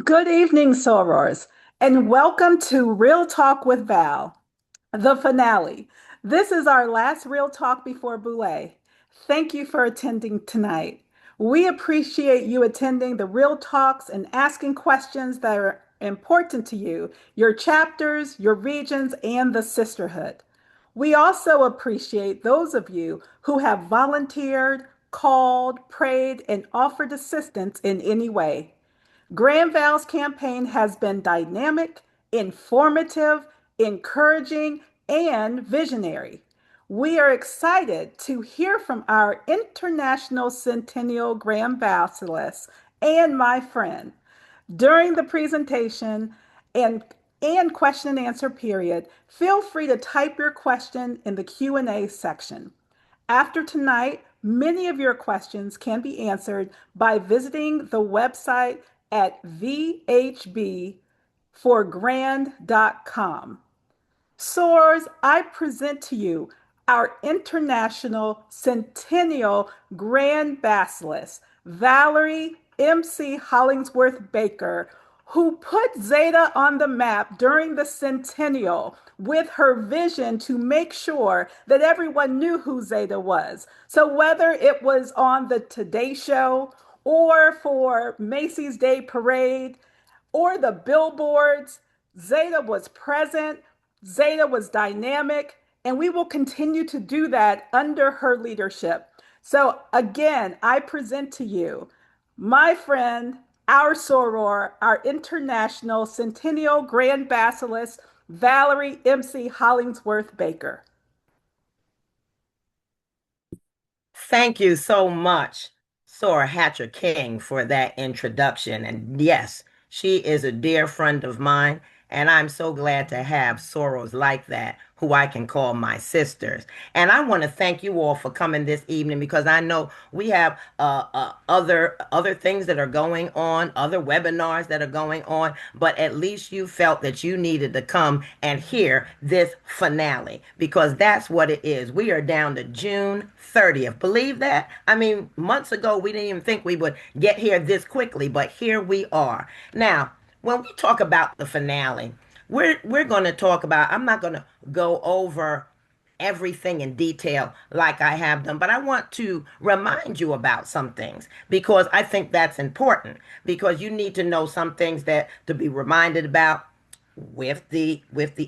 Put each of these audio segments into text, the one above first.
Good evening, Sorors, and welcome to Real Talk with Val, the finale. This is our last Real Talk before Boulé. Thank you for attending tonight. We appreciate you attending the Real Talks and asking questions that are important to you, your chapters, your regions, and the sisterhood. We also appreciate those of you who have volunteered, called, prayed, and offered assistance in any way. Grand Val's campaign has been dynamic, informative, encouraging, and visionary. We are excited to hear from our International Centennial Grand Basilisk and my friend. During the presentation and question and answer period, feel free to type your question in the Q&A section. After tonight, many of your questions can be answered by visiting the website at vhbforgrand.com. Sorors, I present to you our International Centennial Grand Basilisk, Valerie MC Hollingsworth-Baker, who put Zeta on the map during the centennial with her vision to make sure that everyone knew who Zeta was. So whether it was on the Today Show or for Macy's Day Parade or the billboards, Zeta was present, Zeta was dynamic, and we will continue to do that under her leadership. So, again, I present to you my friend, our soror, our international centennial grand basilisk, Valerie MC Hollingsworth-Baker. Thank you so much, Sora Hatcher King, for that introduction. And yes, she is a dear friend of mine, and I'm so glad to have Soros like that, who I can call my sisters. And I want to thank you all for coming this evening because I know we have other things that are going on, other webinars that are going on, but at least you felt that you needed to come and hear this finale because that's what it is. We are down to June 30th. Believe that? I mean, months ago, we didn't even think we would get here this quickly, but here we are. Now, when we talk about the finale, we're going to talk about, I'm not going to go over everything in detail like I have done, but I want to remind you about some things because I think that's important because you need to know some things that to be reminded about with the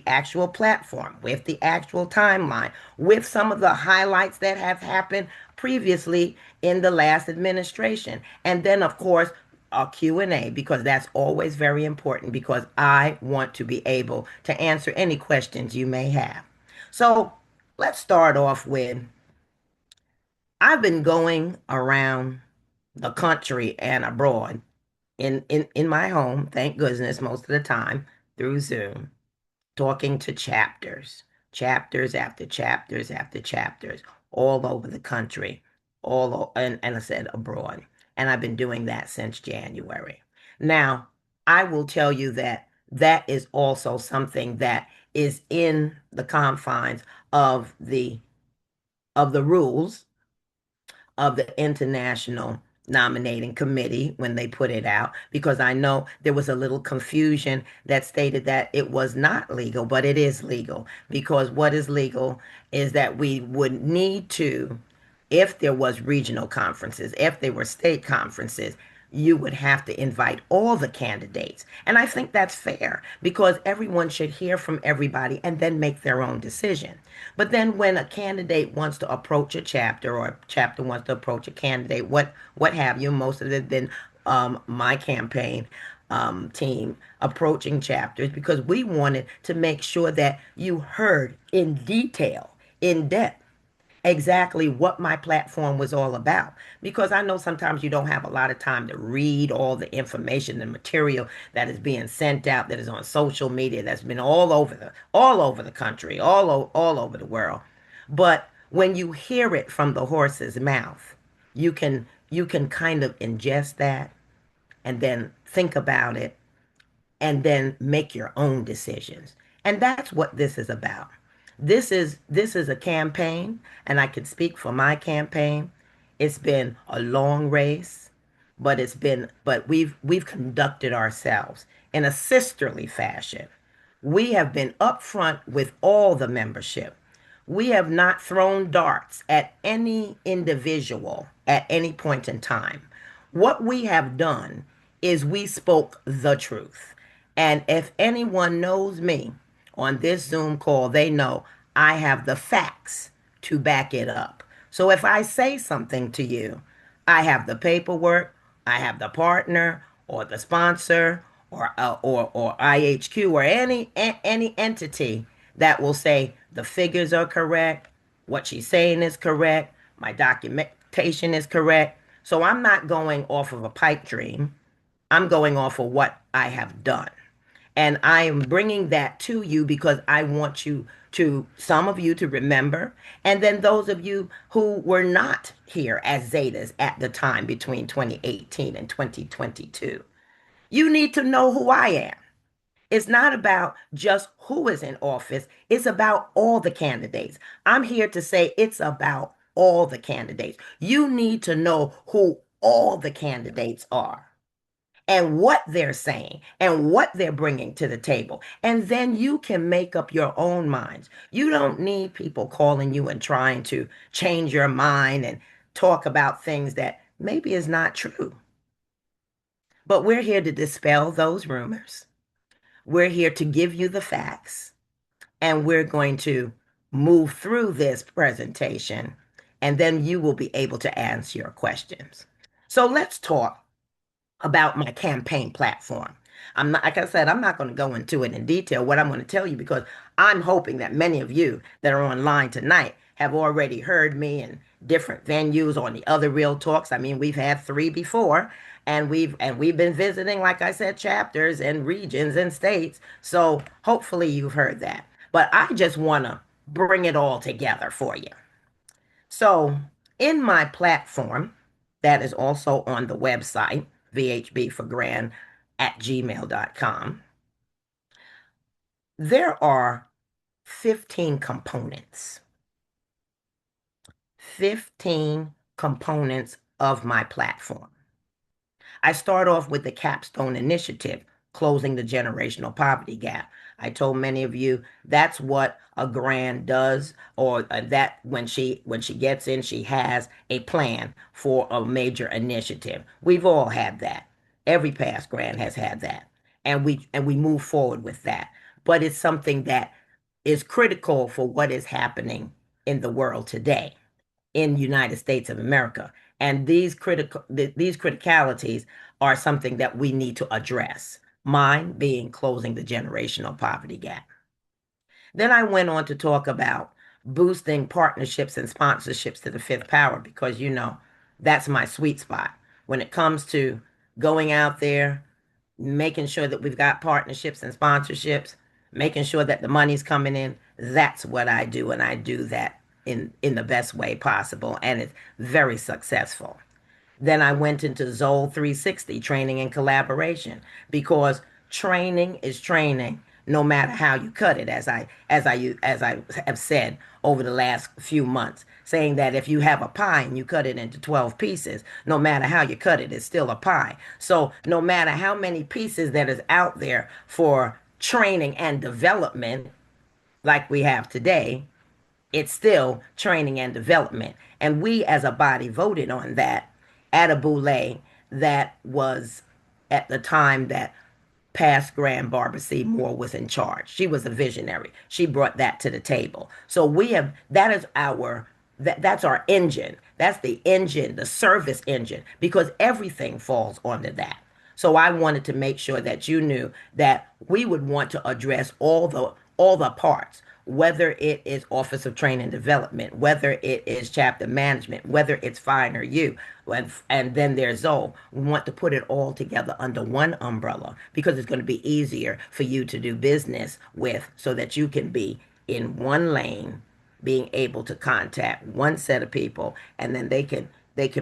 actual platform, with the actual timeline, with some of the highlights that have happened previously in the last administration. And then of course a Q&A because that's always very important because I want to be able to answer any questions you may have. So, let's start off with I've been going around the country and abroad in my home, thank goodness, most of the time through Zoom talking to chapters, chapters after chapters after chapters, all over the country, and I said abroad. And I've been doing that since January. Now, I will tell you that that is also something that is in the confines of the rules of the International Nominating Committee when they put it out, because I know there was a little confusion that stated that it was not legal, but it is legal. Because what is legal is that we would need to, if there was regional conferences, if there were state conferences, you would have to invite all the candidates. And I think that's fair because everyone should hear from everybody and then make their own decision. But then when a candidate wants to approach a chapter or a chapter wants to approach a candidate, what have you, most of it been my campaign team approaching chapters because we wanted to make sure that you heard in detail, in depth, exactly what my platform was all about because I know sometimes you don't have a lot of time to read all the information and material that is being sent out that is on social media that's been all over the country all over the world, but when you hear it from the horse's mouth you can kind of ingest that and then think about it and then make your own decisions. And that's what this is about. This is a campaign, and I can speak for my campaign. It's been a long race. but we've conducted ourselves in a sisterly fashion. We have been upfront with all the membership. We have not thrown darts at any individual at any point in time. What we have done is we spoke the truth. And if anyone knows me on this Zoom call, they know I have the facts to back it up. So if I say something to you, I have the paperwork, I have the partner or the sponsor or IHQ or any entity that will say the figures are correct, what she's saying is correct, my documentation is correct. So I'm not going off of a pipe dream. I'm going off of what I have done. And I am bringing that to you because I want you to, some of you to remember, and then those of you who were not here as Zetas at the time between 2018 and 2022. You need to know who I am. It's not about just who is in office, it's about all the candidates. I'm here to say it's about all the candidates. You need to know who all the candidates are and what they're saying and what they're bringing to the table. And then you can make up your own minds. You don't need people calling you and trying to change your mind and talk about things that maybe is not true. But we're here to dispel those rumors. We're here to give you the facts, and we're going to move through this presentation, and then you will be able to answer your questions. So let's talk about my campaign platform. I'm not, like I said, I'm not going to go into it in detail, what I'm going to tell you, because I'm hoping that many of you that are online tonight have already heard me in different venues on the other Real Talks. I mean, we've had 3 before, and we've been visiting, like I said, chapters and regions and states. So hopefully you've heard that. But I just want to bring it all together for you. So in my platform, that is also on the website, vhbforgrand at gmail.com, there are 15 components. 15 components of my platform. I start off with the capstone initiative, closing the generational poverty gap. I told many of you that's what a grant does, or that when she gets in, she has a plan for a major initiative. We've all had that. Every past grant has had that, and we move forward with that. But it's something that is critical for what is happening in the world today in the United States of America. And these criticalities are something that we need to address. Mine being closing the generational poverty gap. Then I went on to talk about boosting partnerships and sponsorships to the fifth power because that's my sweet spot. When it comes to going out there, making sure that we've got partnerships and sponsorships, making sure that the money's coming in, that's what I do, and I do that in the best way possible, and it's very successful. Then I went into Zoll 360, training and collaboration, because training is training no matter how you cut it, as I have said over the last few months, saying that if you have a pie and you cut it into 12 pieces, no matter how you cut it, it's still a pie. So no matter how many pieces that is out there for training and development like we have today, it's still training and development. And we as a body voted on that at a boule that was at the time that past Grand Barbara C. Moore was in charge. She was a visionary. She brought that to the table. So that is that's our engine. That's the engine, the service engine, because everything falls onto that. So I wanted to make sure that you knew that we would want to address all the parts, whether it is Office of Training and Development, whether it is chapter management, whether it's Fine or You, and then there's Zoe. We want to put it all together under one umbrella because it's going to be easier for you to do business with, so that you can be in one lane, being able to contact one set of people, and then they can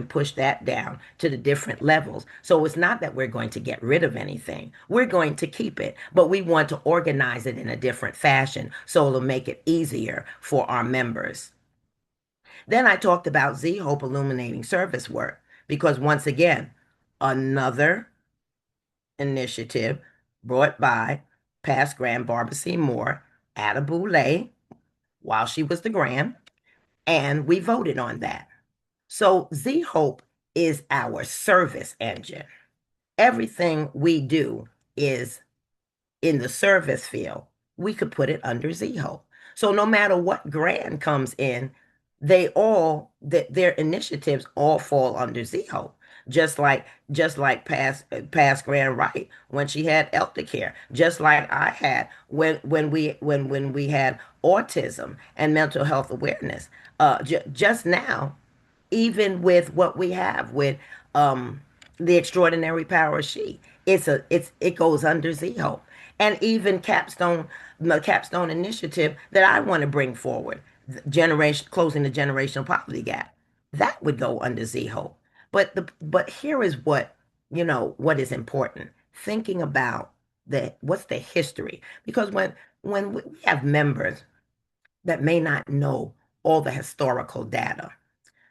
push that down to the different levels. So it's not that we're going to get rid of anything. We're going to keep it, but we want to organize it in a different fashion so it'll make it easier for our members. Then I talked about Z Hope illuminating service work because once again, another initiative brought by past Grand Barbara C. Moore at a boule while she was the Grand, and we voted on that. So Z Hope is our service engine. Everything we do is in the service field. We could put it under Z Hope. So no matter what grant comes in, their initiatives all fall under Z Hope. Just like past Grand Right when she had elder care, just like I had when we had autism and mental health awareness. Just now, even with what we have with um the extraordinary power of she, it goes under Z Hope. And even capstone the capstone initiative that I want to bring forward, generation closing the generational poverty gap, that would go under Z Hope. But here is what is important, thinking about what's the history, because when we have members that may not know all the historical data,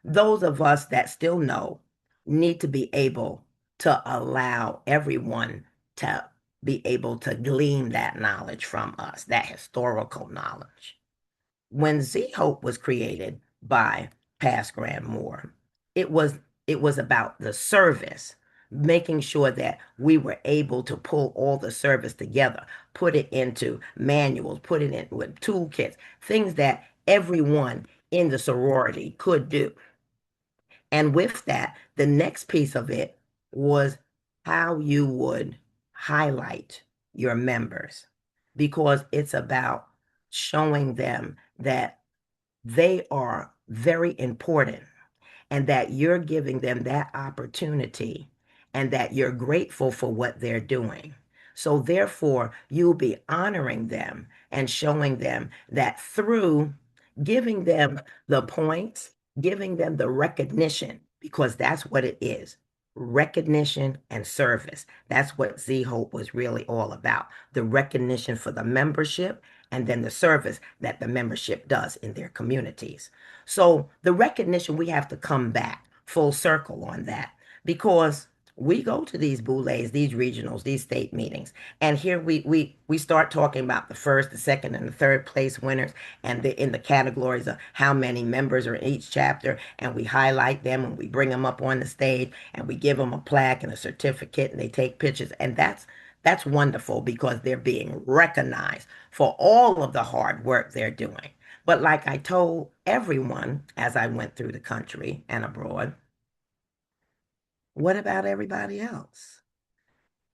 those of us that still know need to be able to allow everyone to be able to glean that knowledge from us, that historical knowledge. When Z Hope was created by Past Grand Moore, it was it was about the service, making sure that we were able to pull all the service together, put it into manuals, put it in with toolkits, things that everyone in the sorority could do. And with that, the next piece of it was how you would highlight your members, because it's about showing them that they are very important and that you're giving them that opportunity and that you're grateful for what they're doing. So, therefore, you'll be honoring them and showing them that through giving them the points, giving them the recognition, because that's what it is, recognition and service. That's what Z Hope was really all about, the recognition for the membership and then the service that the membership does in their communities. So the recognition, we have to come back full circle on that, because we go to these boules, these regionals, these state meetings, and here we start talking about the first, the second, and the third place winners, and in the categories of how many members are in each chapter, and we highlight them and we bring them up on the stage and we give them a plaque and a certificate and they take pictures, and that's wonderful because they're being recognized for all of the hard work they're doing. But like I told everyone as I went through the country and abroad, what about everybody else?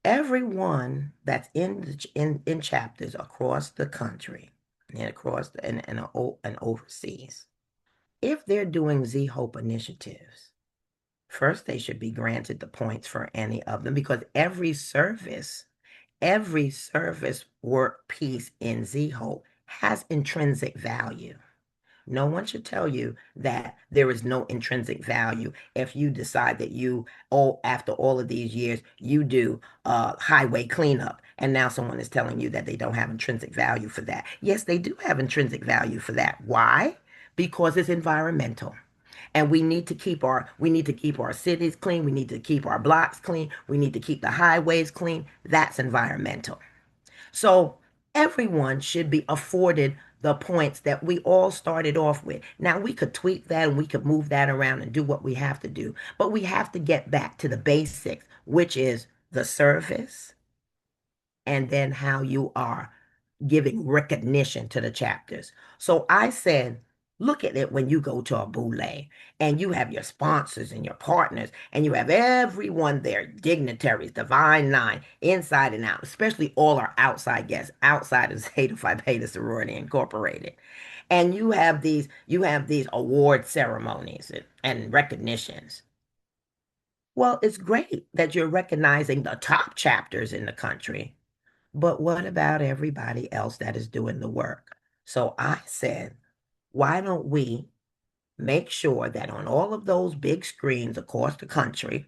Everyone that's in chapters across the country and and overseas, if they're doing Z Hope initiatives, first they should be granted the points for any of them, because every service work piece in Z Hope has intrinsic value. No one should tell you that there is no intrinsic value if you decide that after all of these years, you do highway cleanup. And now someone is telling you that they don't have intrinsic value for that. Yes, they do have intrinsic value for that. Why? Because it's environmental. And we need to keep our cities clean. We need to keep our blocks clean. We need to keep the highways clean. That's environmental. So everyone should be afforded the points that we all started off with. Now we could tweak that and we could move that around and do what we have to do, but we have to get back to the basics, which is the service and then how you are giving recognition to the chapters. So I said, look at it when you go to a boule and you have your sponsors and your partners and you have everyone there, dignitaries, Divine Nine, inside and out, especially all our outside guests, outside of Zeta Phi Beta Sorority Incorporated. And you have these award ceremonies and recognitions. Well, it's great that you're recognizing the top chapters in the country, but what about everybody else that is doing the work? So I said, why don't we make sure that on all of those big screens across the country,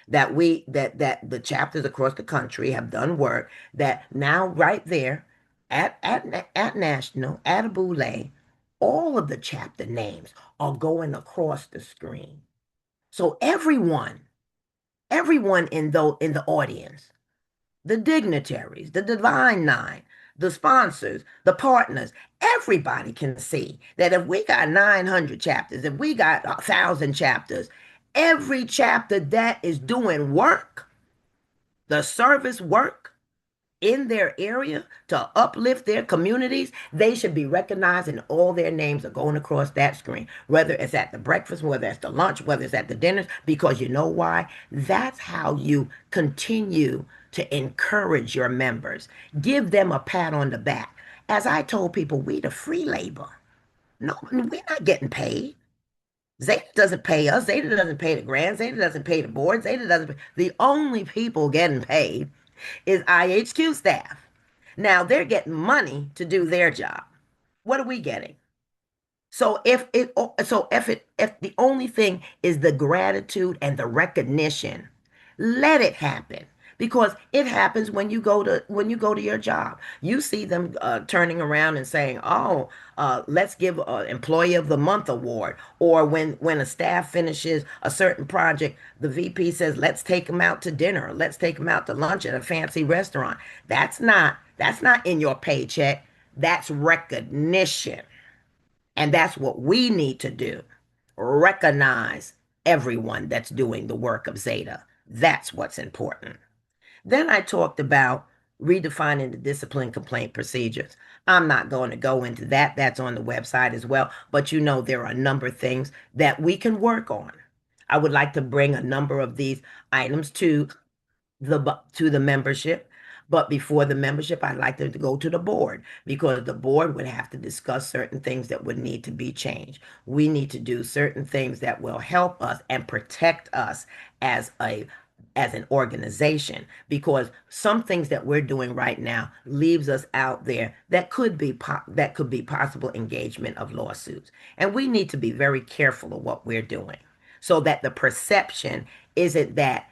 that the chapters across the country have done work, that now right there at national, at a boule, all of the chapter names are going across the screen. So everyone in the audience, the dignitaries, the Divine Nine, the sponsors, the partners, everybody can see that if we got 900 chapters, if we got 1,000 chapters, every chapter that is doing work, the service work in their area to uplift their communities, they should be recognized and all their names are going across that screen, whether it's at the breakfast, whether it's the lunch, whether it's at the dinners, because you know why? That's how you continue to encourage your members. Give them a pat on the back. As I told people, we the free labor. No, we're not getting paid. Zeta doesn't pay us. Zeta doesn't pay the grant. Zeta doesn't pay the board. Zeta doesn't pay. The only people getting paid is IHQ staff. Now they're getting money to do their job. What are we getting? So if the only thing is the gratitude and the recognition, let it happen because it happens when you go to your job. You see them turning around and saying, "Oh, let's give Employee of the Month award," or when a staff finishes a certain project, the VP says, "Let's take them out to dinner. Let's take them out to lunch at a fancy restaurant." That's not in your paycheck. That's recognition. And that's what we need to do. Recognize everyone that's doing the work of Zeta. That's what's important. Then I talked about redefining the discipline complaint procedures. I'm not going to go into that. That's on the website as well. But you know, there are a number of things that we can work on. I would like to bring a number of these items to the membership. But before the membership, I'd like them to go to the board because the board would have to discuss certain things that would need to be changed. We need to do certain things that will help us and protect us as a as an organization because some things that we're doing right now leaves us out there that could be possible engagement of lawsuits, and we need to be very careful of what we're doing so that the perception isn't that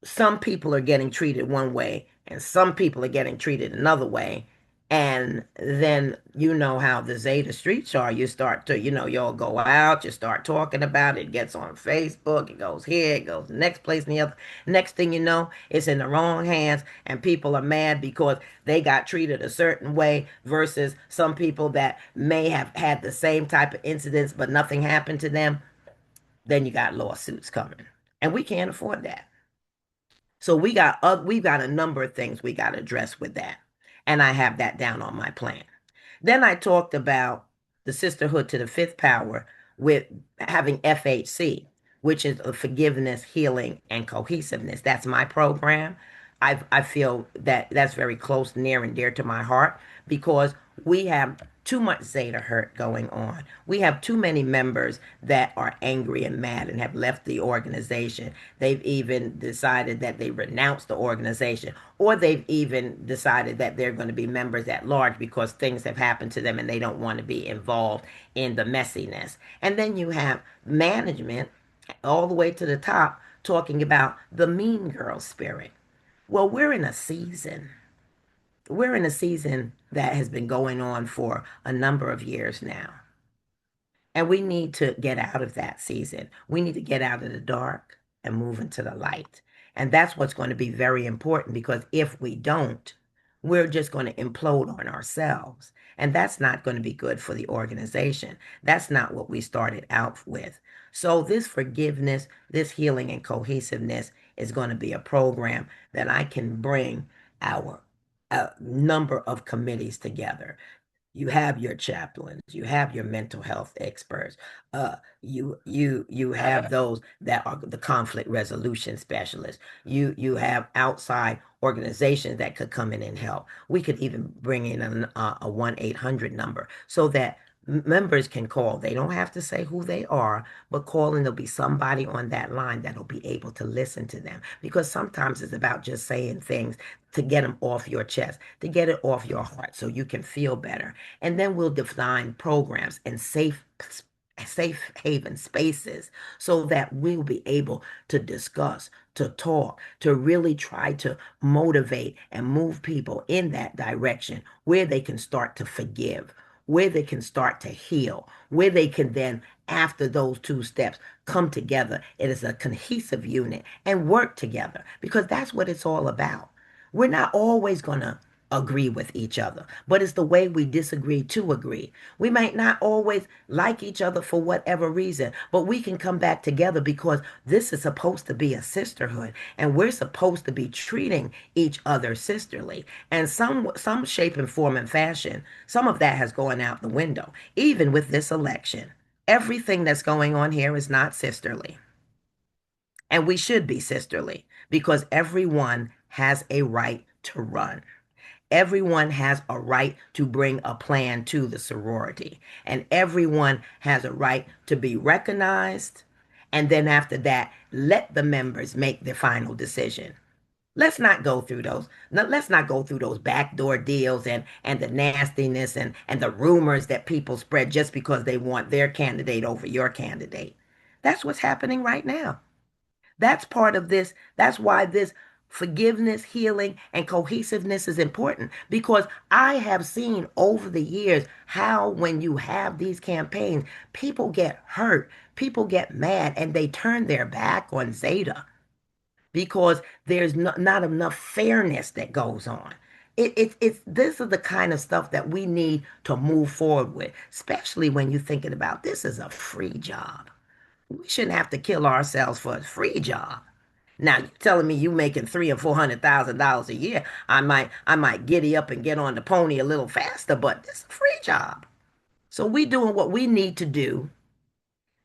some people are getting treated one way and some people are getting treated another way. And then you know how the Zeta streets are. You start to, you'll go out, you start talking about it, it gets on Facebook, it goes here, it goes the next place and the other. Next thing you know, it's in the wrong hands and people are mad because they got treated a certain way versus some people that may have had the same type of incidents but nothing happened to them. Then you got lawsuits coming. And we can't afford that. So we've got a number of things we got to address with that. And I have that down on my plan. Then I talked about the sisterhood to the fifth power with having FHC, which is a forgiveness, healing, and cohesiveness. That's my program. I feel that that's very close, near, and dear to my heart because we have too much Zeta hurt going on. We have too many members that are angry and mad and have left the organization. They've even decided that they renounce the organization, or they've even decided that they're going to be members at large because things have happened to them and they don't want to be involved in the messiness. And then you have management all the way to the top talking about the mean girl spirit. Well, we're in a season that has been going on for a number of years now. And we need to get out of that season. We need to get out of the dark and move into the light. And that's what's going to be very important because if we don't, we're just going to implode on ourselves. And that's not going to be good for the organization. That's not what we started out with. So, this forgiveness, this healing, and cohesiveness is going to be a program that I can bring our a number of committees together. You have your chaplains, you have your mental health experts, you have those that are the conflict resolution specialists. You have outside organizations that could come in and help. We could even bring in a 1-800 number so that members can call. They don't have to say who they are, but call and there'll be somebody on that line that'll be able to listen to them. Because sometimes it's about just saying things to get them off your chest, to get it off your heart so you can feel better. And then we'll define programs and safe haven spaces so that we'll be able to discuss, to talk, to really try to motivate and move people in that direction where they can start to forgive, where they can start to heal, where they can then, after those two steps, come together. It is a cohesive unit and work together because that's what it's all about. We're not always going to agree with each other, but it's the way we disagree to agree. We might not always like each other for whatever reason, but we can come back together because this is supposed to be a sisterhood and we're supposed to be treating each other sisterly. And some shape and form and fashion, some of that has gone out the window, even with this election. Everything that's going on here is not sisterly. And we should be sisterly because everyone has a right to run. Everyone has a right to bring a plan to the sorority, and everyone has a right to be recognized. And then after that, let the members make the final decision. Let's not go through those backdoor deals and the nastiness and the rumors that people spread just because they want their candidate over your candidate. That's what's happening right now. That's part of this. That's why this forgiveness, healing, and cohesiveness is important because I have seen over the years how when you have these campaigns, people get hurt, people get mad, and they turn their back on Zeta because there's not enough fairness that goes on. It's this is the kind of stuff that we need to move forward with, especially when you're thinking about this is a free job. We shouldn't have to kill ourselves for a free job. Now you're telling me you making $300,000 or $400,000 a year. I might giddy up and get on the pony a little faster, but it's a free job. So we doing what we need to do.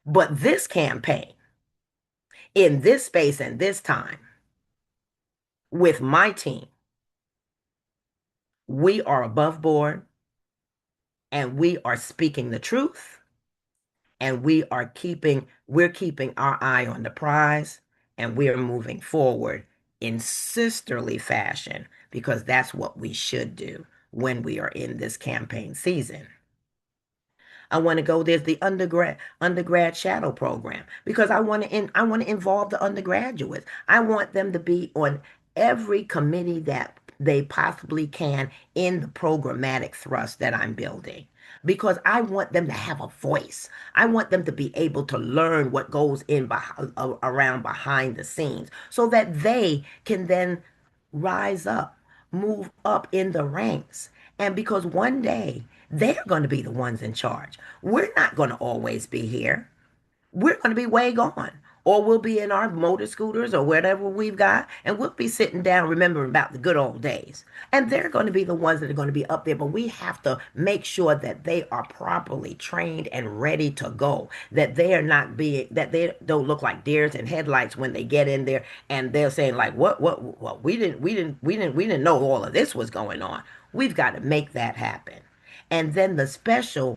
But this campaign, in this space and this time, with my team, we are above board and we are speaking the truth and we're keeping our eye on the prize and we are moving forward in sisterly fashion because that's what we should do when we are in this campaign season. I want to go. There's the undergrad shadow program because I want to involve the undergraduates. I want them to be on every committee that they possibly can in the programmatic thrust that I'm building because I want them to have a voice. I want them to be able to learn what goes in around behind the scenes so that they can then rise up, move up in the ranks. And because one day they're going to be the ones in charge. We're not going to always be here. We're going to be way gone. Or we'll be in our motor scooters or whatever we've got, and we'll be sitting down remembering about the good old days. And they're going to be the ones that are going to be up there, but we have to make sure that they are properly trained and ready to go. That they don't look like deers in headlights when they get in there and they're saying like, what, we didn't know all of this was going on. We've got to make that happen. And then the special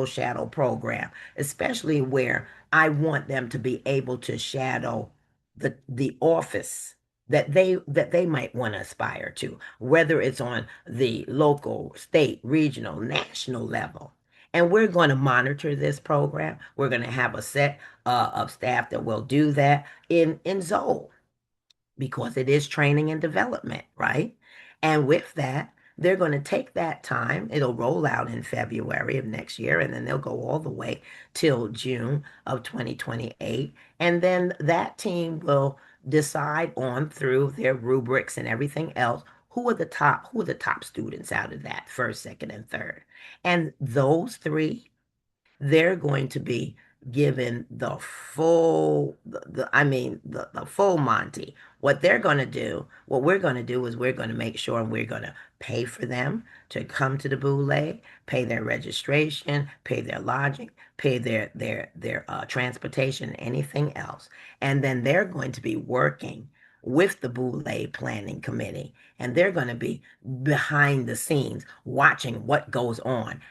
shadow program, especially where I want them to be able to shadow the office that they might want to aspire to, whether it's on the local, state, regional, national level. And we're going to monitor this program. We're going to have a set of staff that will do that in Zoe because it is training and development, right? And with that, they're going to take that time. It'll roll out in February of next year, and then they'll go all the way till June of 2028. And then that team will decide on through their rubrics and everything else who are the top students out of that first, second, and third. And those three they're going to be given the full the full Monty. What they're going to do, what we're going to do is we're going to make sure and we're going to pay for them to come to the boule, pay their registration, pay their lodging, pay their transportation, anything else. And then they're going to be working with the boule planning committee and they're going to be behind the scenes watching what goes on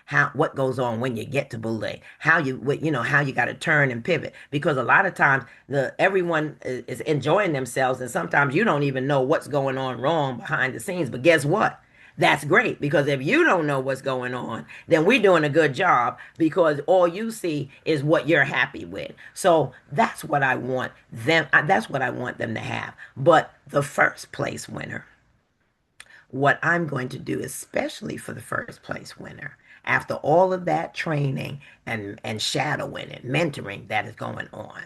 when you get to boule, how you got to turn and pivot because a lot of times the everyone is enjoying themselves and sometimes you don't even know what's going on wrong behind the scenes, but guess what? That's great because if you don't know what's going on, then we're doing a good job because all you see is what you're happy with. So that's what I want them to have. But the first place winner, what I'm going to do, especially for the first place winner, after all of that training and shadowing and mentoring that is going on,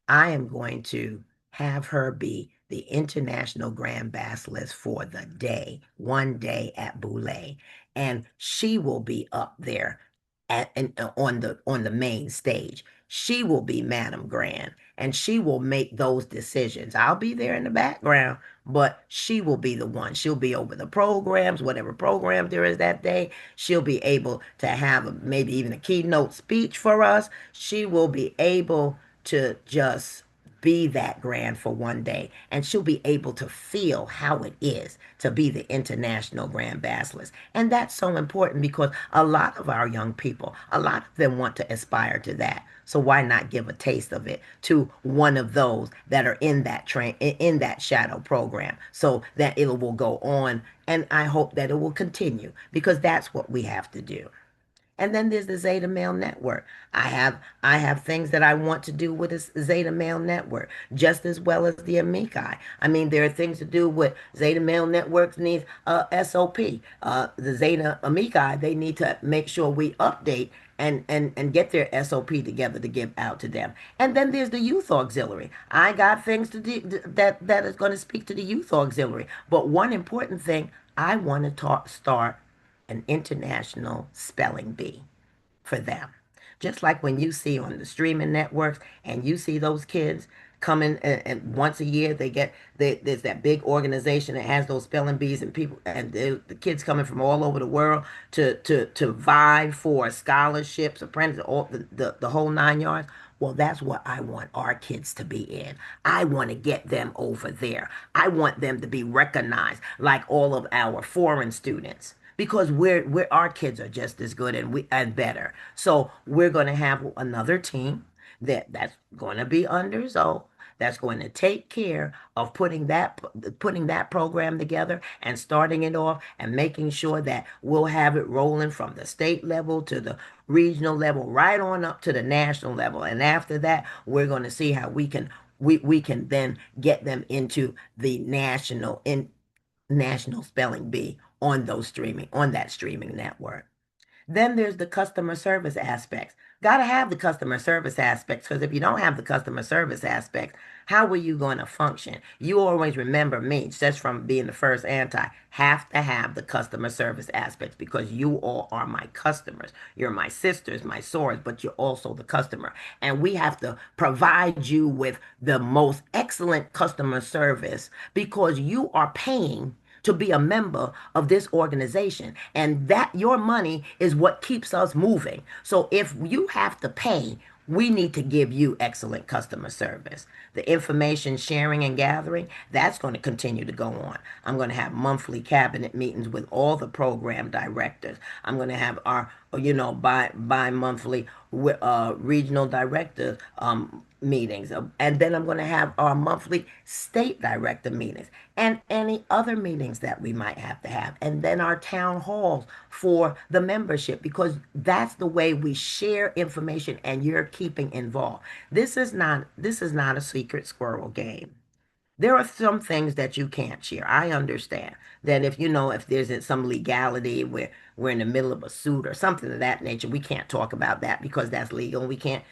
I am going to have her be the international grand basilisk for the day, one day at Boulay. And she will be up there on the main stage. She will be Madam Grand and she will make those decisions. I'll be there in the background, but she will be the one. She'll be over the programs, whatever program there is that day. She'll be able to have maybe even a keynote speech for us. She will be able to just be that grand for one day, and she'll be able to feel how it is to be the international grand basilisk. And that's so important because a lot of our young people, a lot of them want to aspire to that. So why not give a taste of it to one of those that are in that in that shadow program, so that it will go on, and I hope that it will continue, because that's what we have to do. And then there's the Zeta Male Network. I have things that I want to do with the Zeta Male Network, just as well as the Amici. I mean, there are things to do with Zeta Male Networks needs SOP. The Zeta Amici, they need to make sure we update and get their SOP together to give out to them. And then there's the Youth Auxiliary. I got things to do that is going to speak to the Youth Auxiliary. But one important thing, I want to start an international spelling bee for them. Just like when you see on the streaming networks and you see those kids coming, and once a year there's that big organization that has those spelling bees, and people and the kids coming from all over the world to vie for scholarships, apprentice, all the whole 9 yards. Well, that's what I want our kids to be in. I want to get them over there. I want them to be recognized like all of our foreign students, because we're our kids are just as good and better. So we're going to have another team that's going to be under Zoe, that's going to take care of putting that program together and starting it off and making sure that we'll have it rolling from the state level to the regional level right on up to the national level. And after that, we're going to see how we can then get them into the national spelling bee on that streaming network. Then there's the customer service aspects. Got to have the customer service aspects, because if you don't have the customer service aspects, how are you going to function? You always remember me, just from being the first anti, have to have the customer service aspects, because you all are my customers. You're my sisters, my swords, but you're also the customer. And we have to provide you with the most excellent customer service, because you are paying to be a member of this organization. And that your money is what keeps us moving. So if you have to pay, we need to give you excellent customer service. The information sharing and gathering, that's going to continue to go on. I'm going to have monthly cabinet meetings with all the program directors. I'm going to have our, bi-monthly regional director meetings. And then I'm going to have our monthly state director meetings and any other meetings that we might have to have. And then our town halls for the membership, because that's the way we share information and you're keeping involved. This is not a secret squirrel game. There are some things that you can't share. I understand that if there's some legality where we're in the middle of a suit or something of that nature, we can't talk about that because that's legal. We can't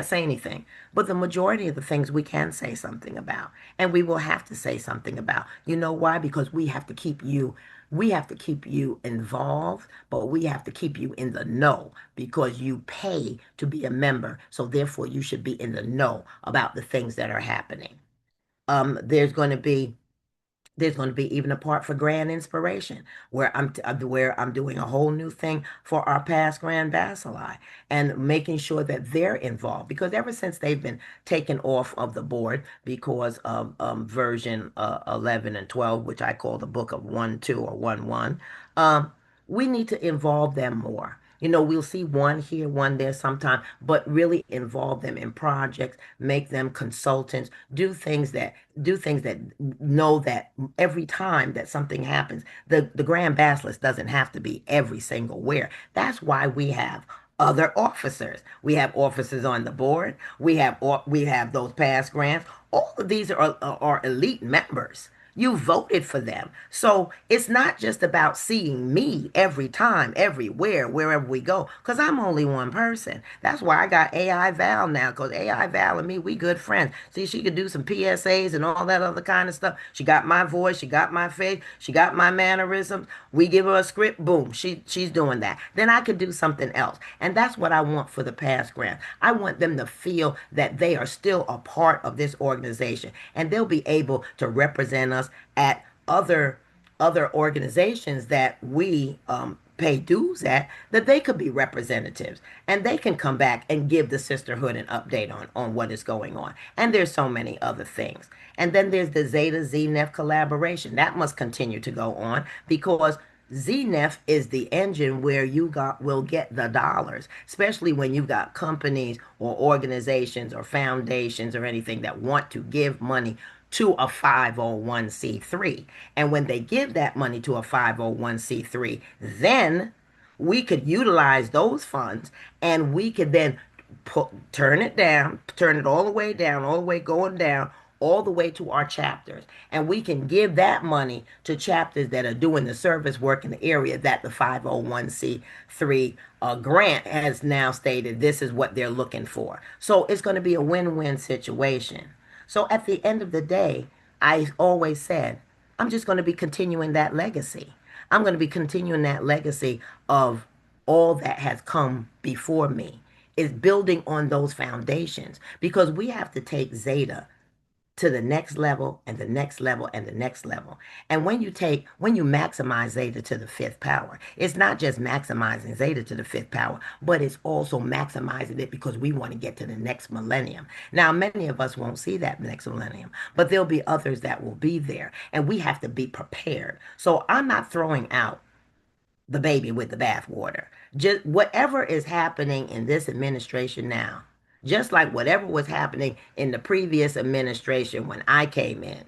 say anything. But the majority of the things we can say something about, and we will have to say something about. You know why? Because we have to keep you involved, but we have to keep you in the know, because you pay to be a member. So therefore you should be in the know about the things that are happening. um, there's going to be there's going to be even a part for grand inspiration, where I'm doing a whole new thing for our past grand bacilli, and making sure that they're involved, because ever since they've been taken off of the board because of version 11 and 12, which I call the book of 1-2 or 1-1, um, we need to involve them more. We'll see one here, one there sometime, but really involve them in projects, make them consultants, do things that know that every time that something happens, the Grand Basilisk doesn't have to be every single where. That's why we have other officers. We have officers on the board. We have those past grants. All of these are elite members. You voted for them. So it's not just about seeing me every time, everywhere, wherever we go, because I'm only one person. That's why I got AI Val now, because AI Val and me, we good friends. See, she could do some PSAs and all that other kind of stuff. She got my voice, she got my face, she got my mannerisms. We give her a script, boom, she's doing that. Then I could do something else. And that's what I want for the past grant. I want them to feel that they are still a part of this organization, and they'll be able to represent us at other organizations that we pay dues at, that they could be representatives and they can come back and give the sisterhood an update on what is going on. And there's so many other things. And then there's the Zeta ZNEF collaboration that must continue to go on, because ZNEF is the engine where will get the dollars, especially when you've got companies or organizations or foundations or anything that want to give money to a 501c3. And when they give that money to a 501c3, then we could utilize those funds, and we could then turn it down, turn it all the way down, all the way going down, all the way to our chapters. And we can give that money to chapters that are doing the service work in the area that the 501c3 grant has now stated this is what they're looking for. So it's going to be a win-win situation. So at the end of the day, I always said, I'm just going to be continuing that legacy. I'm going to be continuing that legacy of all that has come before me, is building on those foundations, because we have to take Zeta to the next level and the next level and the next level. And when you maximize Zeta to the fifth power, it's not just maximizing Zeta to the fifth power, but it's also maximizing it because we want to get to the next millennium. Now, many of us won't see that next millennium, but there'll be others that will be there, and we have to be prepared. So I'm not throwing out the baby with the bathwater. Just whatever is happening in this administration now, just like whatever was happening in the previous administration when I came in,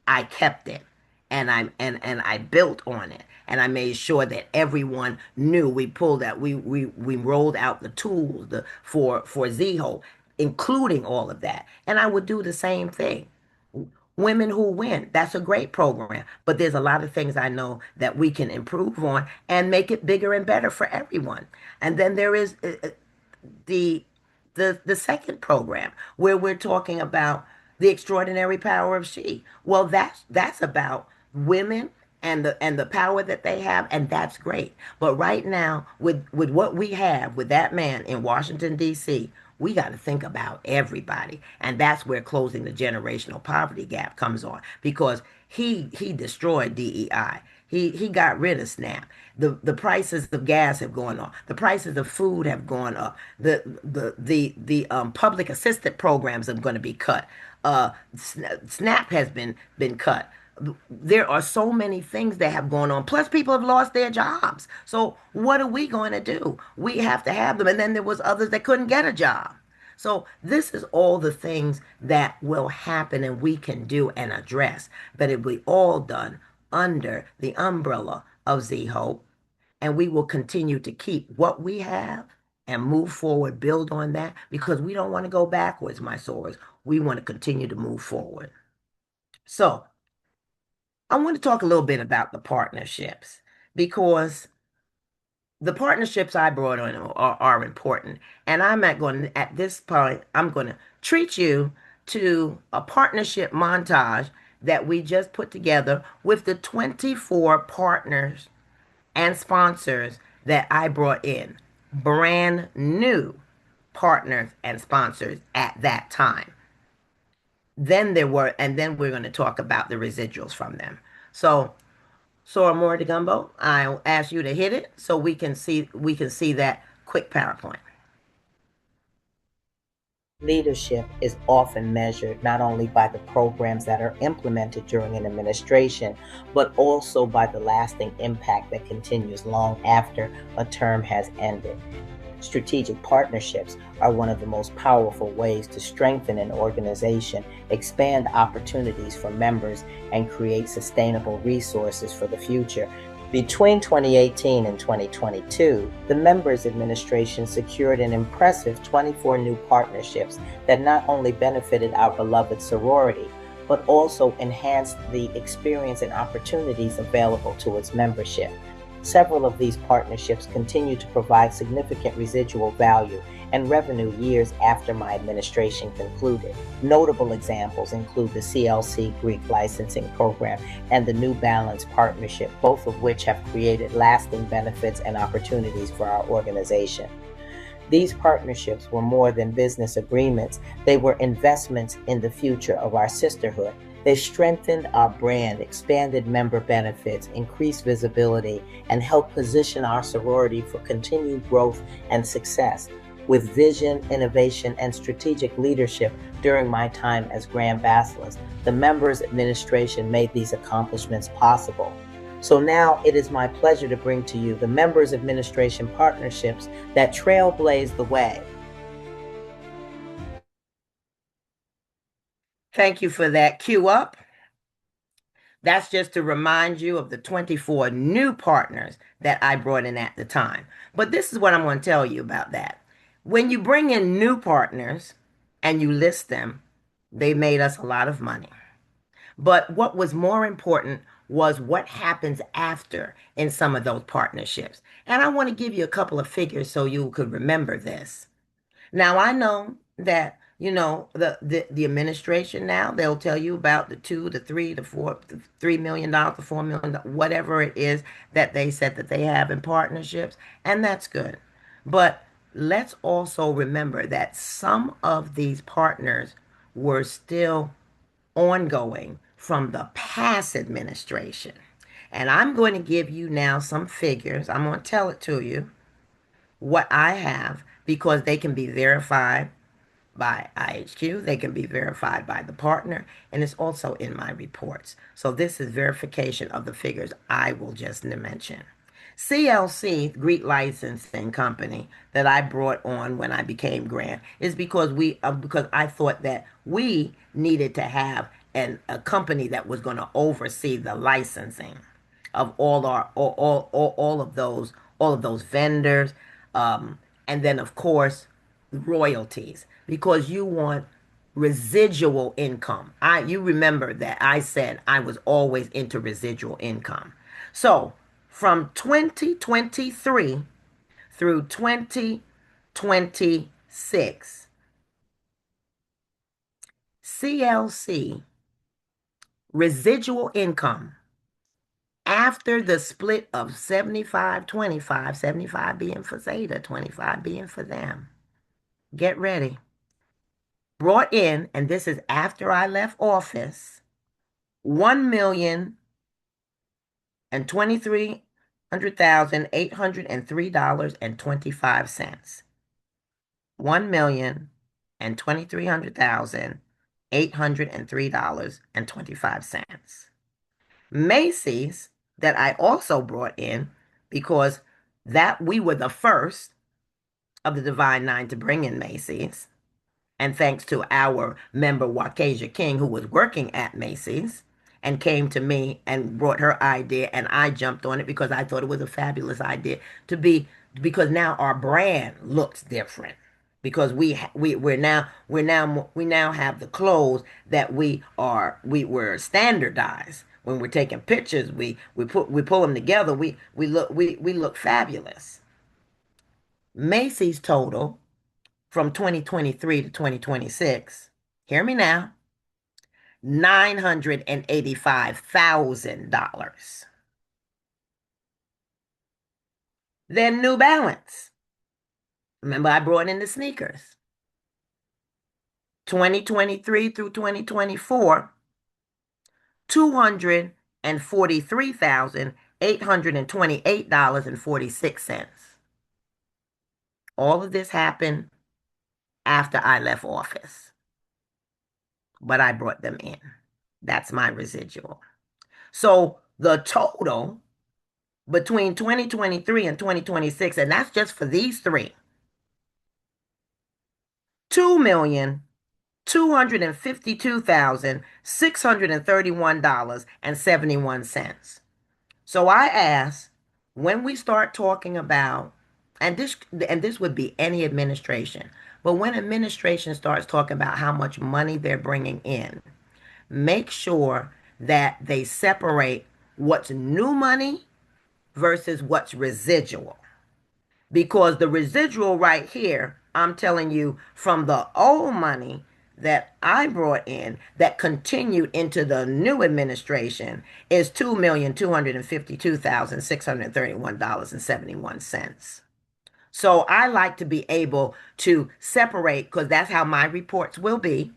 I kept it, and I built on it, and I made sure that everyone knew. We pulled out, we rolled out the tools for ZHO, including all of that, and I would do the same thing. Women Who Win, that's a great program, but there's a lot of things I know that we can improve on and make it bigger and better for everyone. And then there is the the second program where we're talking about the extraordinary power of she. Well, that's about women and the power that they have, and that's great. But right now, with what we have with that man in Washington D.C., we got to think about everybody, and that's where closing the generational poverty gap comes on, because he destroyed DEI. He got rid of SNAP. The prices of gas have gone up. The prices of food have gone up. The public assistance programs are going to be cut. SNAP has been cut. There are so many things that have gone on. Plus, people have lost their jobs. So what are we going to do? We have to have them. And then there was others that couldn't get a job. So this is all the things that will happen and we can do and address. But it will be all done under the umbrella of Z-Hope. And we will continue to keep what we have and move forward, build on that, because we don't want to go backwards, my Sorors. We want to continue to move forward. So I want to talk a little bit about the partnerships, because the partnerships I brought on are important. And I'm not going to, at this point, I'm going to treat you to a partnership montage that we just put together with the 24 partners and sponsors that I brought in. Brand new partners and sponsors at that time. And then we're going to talk about the residuals from them. So, Sora More de Gumbo, I'll ask you to hit it so we can see that quick PowerPoint. Leadership is often measured not only by the programs that are implemented during an administration, but also by the lasting impact that continues long after a term has ended. Strategic partnerships are one of the most powerful ways to strengthen an organization, expand opportunities for members, and create sustainable resources for the future. Between 2018 and 2022, the Members Administration secured an impressive 24 new partnerships that not only benefited our beloved sorority, but also enhanced the experience and opportunities available to its membership. Several of these partnerships continue to provide significant residual value and revenue years after my administration concluded. Notable examples include the CLC Greek licensing program and the New Balance partnership, both of which have created lasting benefits and opportunities for our organization. These partnerships were more than business agreements. They were investments in the future of our sisterhood. They strengthened our brand, expanded member benefits, increased visibility, and helped position our sorority for continued growth and success. With vision, innovation, and strategic leadership during my time as Grand Basilisk, the members' administration made these accomplishments possible. So now it is my pleasure to bring to you the members' administration partnerships that trailblaze the way. Thank you for that cue up. That's just to remind you of the 24 new partners that I brought in at the time. But this is what I'm going to tell you about that. When you bring in new partners and you list them, they made us a lot of money. But what was more important was what happens after in some of those partnerships. And I want to give you a couple of figures so you could remember this. Now, I know that, the administration now, they'll tell you about the 2, the 3, the 4, the $3 million, the $4 million, whatever it is that they said that they have in partnerships. And that's good. But let's also remember that some of these partners were still ongoing from the past administration. And I'm going to give you now some figures. I'm going to tell it to you what I have because they can be verified by IHQ, they can be verified by the partner, and it's also in my reports. So this is verification of the figures I will just mention. CLC, Greek Licensing Company, that I brought on when I became Grand, is because I thought that we needed to have a company that was going to oversee the licensing of all of those vendors, and then of course royalties, because you want residual income. You remember that I said I was always into residual income. So from 2023 through 2026, CLC residual income after the split of 75-25, 75 being for Zeta, 25 being for them. Get ready. Brought in, and this is after I left office, $1,023,803.25. $1,023,803.25. Macy's, that I also brought in because that we were the first of the Divine Nine to bring in Macy's. And thanks to our member, Wakasia King, who was working at Macy's and came to me and brought her idea, and I jumped on it because I thought it was a fabulous idea because now our brand looks different. Because we now have the clothes that we're standardized. When we're taking pictures, we pull them together. We look fabulous. Macy's total from 2023 to 2026, hear me now, $985,000. Then New Balance. Remember, I brought in the sneakers. 2023 through 2024, $243,828.46. All of this happened after I left office, but I brought them in. That's my residual. So the total between 2023 and 2026, and that's just for these three, $2,252,631.71. So I ask, when we start talking about, and this would be any administration, but when administration starts talking about how much money they're bringing in, make sure that they separate what's new money versus what's residual. Because the residual right here, I'm telling you, from the old money that I brought in that continued into the new administration is $2,252,631.71. So I like to be able to separate, because that's how my reports will be.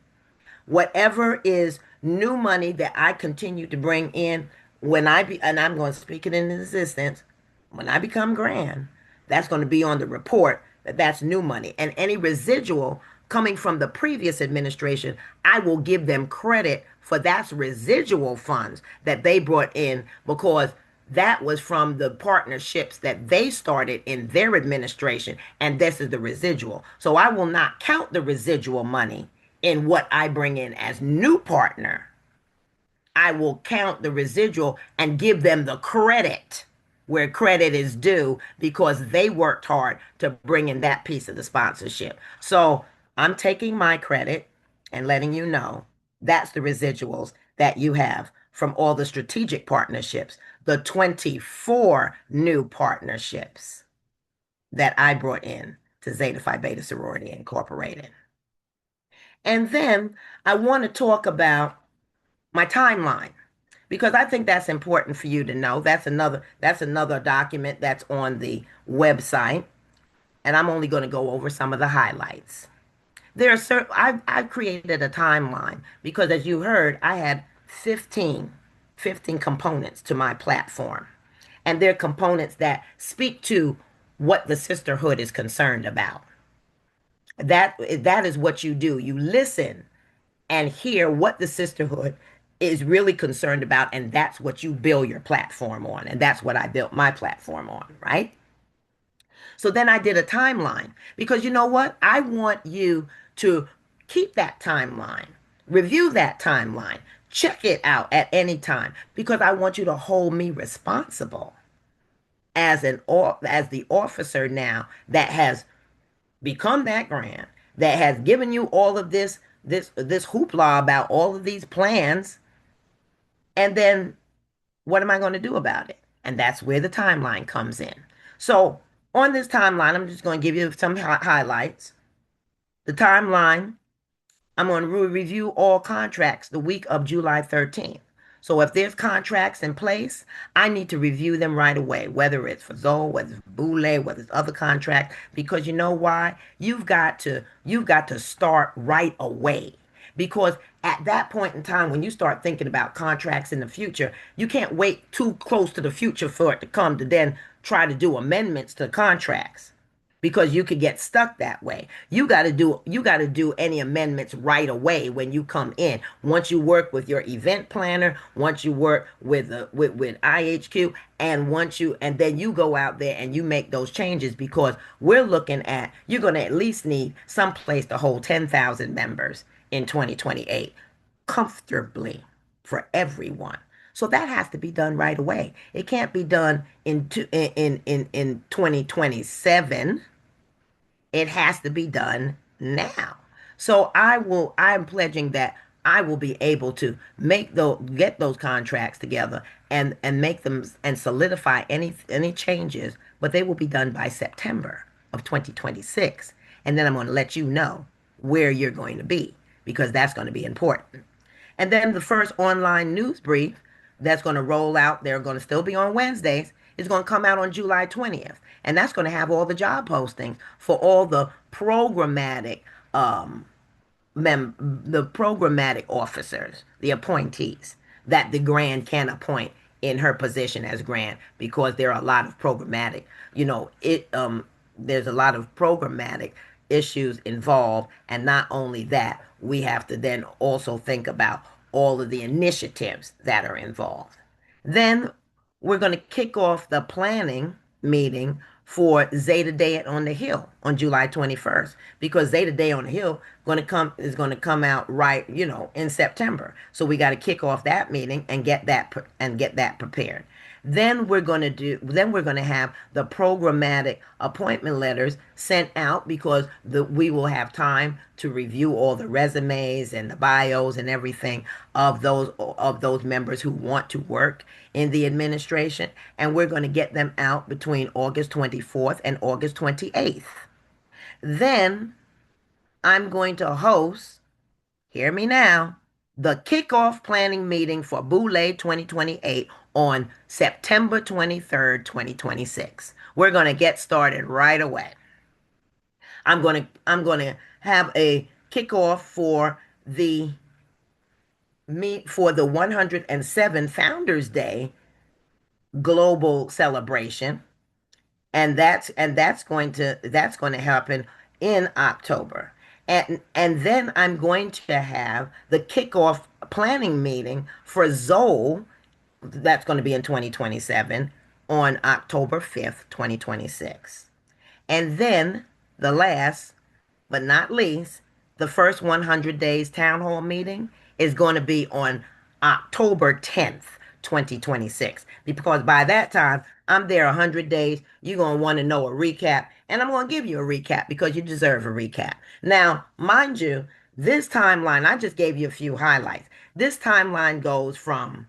Whatever is new money that I continue to bring in and I'm going to speak it into existence, when I become grand, that's going to be on the report that that's new money. And any residual coming from the previous administration, I will give them credit for that's residual funds that they brought in, because that was from the partnerships that they started in their administration, and this is the residual. So I will not count the residual money in what I bring in as new partner. I will count the residual and give them the credit where credit is due, because they worked hard to bring in that piece of the sponsorship. So I'm taking my credit and letting you know that's the residuals that you have from all the strategic partnerships, the 24 new partnerships that I brought in to Zeta Phi Beta Sorority Incorporated. And then I want to talk about my timeline, because I think that's important for you to know. That's another document that's on the website, and I'm only going to go over some of the highlights. I've created a timeline because, as you heard, I had 15 components to my platform, and they're components that speak to what the sisterhood is concerned about. That is what you do. You listen and hear what the sisterhood is really concerned about, and that's what you build your platform on, and that's what I built my platform on, right? So then I did a timeline, because you know what? I want you to keep that timeline, review that timeline, check it out at any time, because I want you to hold me responsible as the officer now that has become that grand, that has given you all of this hoopla about all of these plans. And then what am I going to do about it? And that's where the timeline comes in. So on this timeline, I'm just going to give you some highlights. The timeline, I'm going to review all contracts the week of July 13th. So if there's contracts in place, I need to review them right away, whether it's for Zoe, whether it's Boule, whether it's other contracts, because you know why? You've got to start right away. Because at that point in time, when you start thinking about contracts in the future, you can't wait too close to the future for it to come to then try to do amendments to contracts, because you could get stuck that way. You got to do any amendments right away when you come in. Once you work with your event planner, once you work with IHQ, and then you go out there and you make those changes, because you're going to at least need some place to hold 10,000 members in 2028 comfortably for everyone. So that has to be done right away. It can't be done in 2027. It has to be done now. So I'm pledging that I will be able to get those contracts together and make them and solidify any changes, but they will be done by September of 2026. And then I'm going to let you know where you're going to be, because that's going to be important. And then the first online news brief that's going to roll out, they're going to still be on Wednesdays, is going to come out on July 20th. And that's going to have all the job postings for all the programmatic officers, the appointees that the grand can appoint in her position as grand, because there are a lot of programmatic, there's a lot of programmatic issues involved. And not only that, we have to then also think about all of the initiatives that are involved. Then we're going to kick off the planning meeting for Zeta Day on the Hill on July 21st, because Zeta Day on the Hill is going to come out right, in September. So we got to kick off that meeting and get that prepared. Then we're going to have the programmatic appointment letters sent out, because we will have time to review all the resumes and the bios and everything of those members who want to work in the administration, and we're going to get them out between August 24th and August 28th. Then I'm going to host, hear me now, the kickoff planning meeting for Boulay 2028 on September 23rd, 2026. We're going to get started right away. I'm going to have a kickoff for the 107 Founders Day global celebration, and that's going to happen in October. And then I'm going to have the kickoff planning meeting for Zoll. That's going to be in 2027 on October 5th, 2026. And then the last but not least, the first 100 days town hall meeting is going to be on October 10th, 2026. Because by that time, I'm there 100 days. You're going to want to know a recap. And I'm going to give you a recap because you deserve a recap. Now, mind you, this timeline, I just gave you a few highlights. This timeline goes from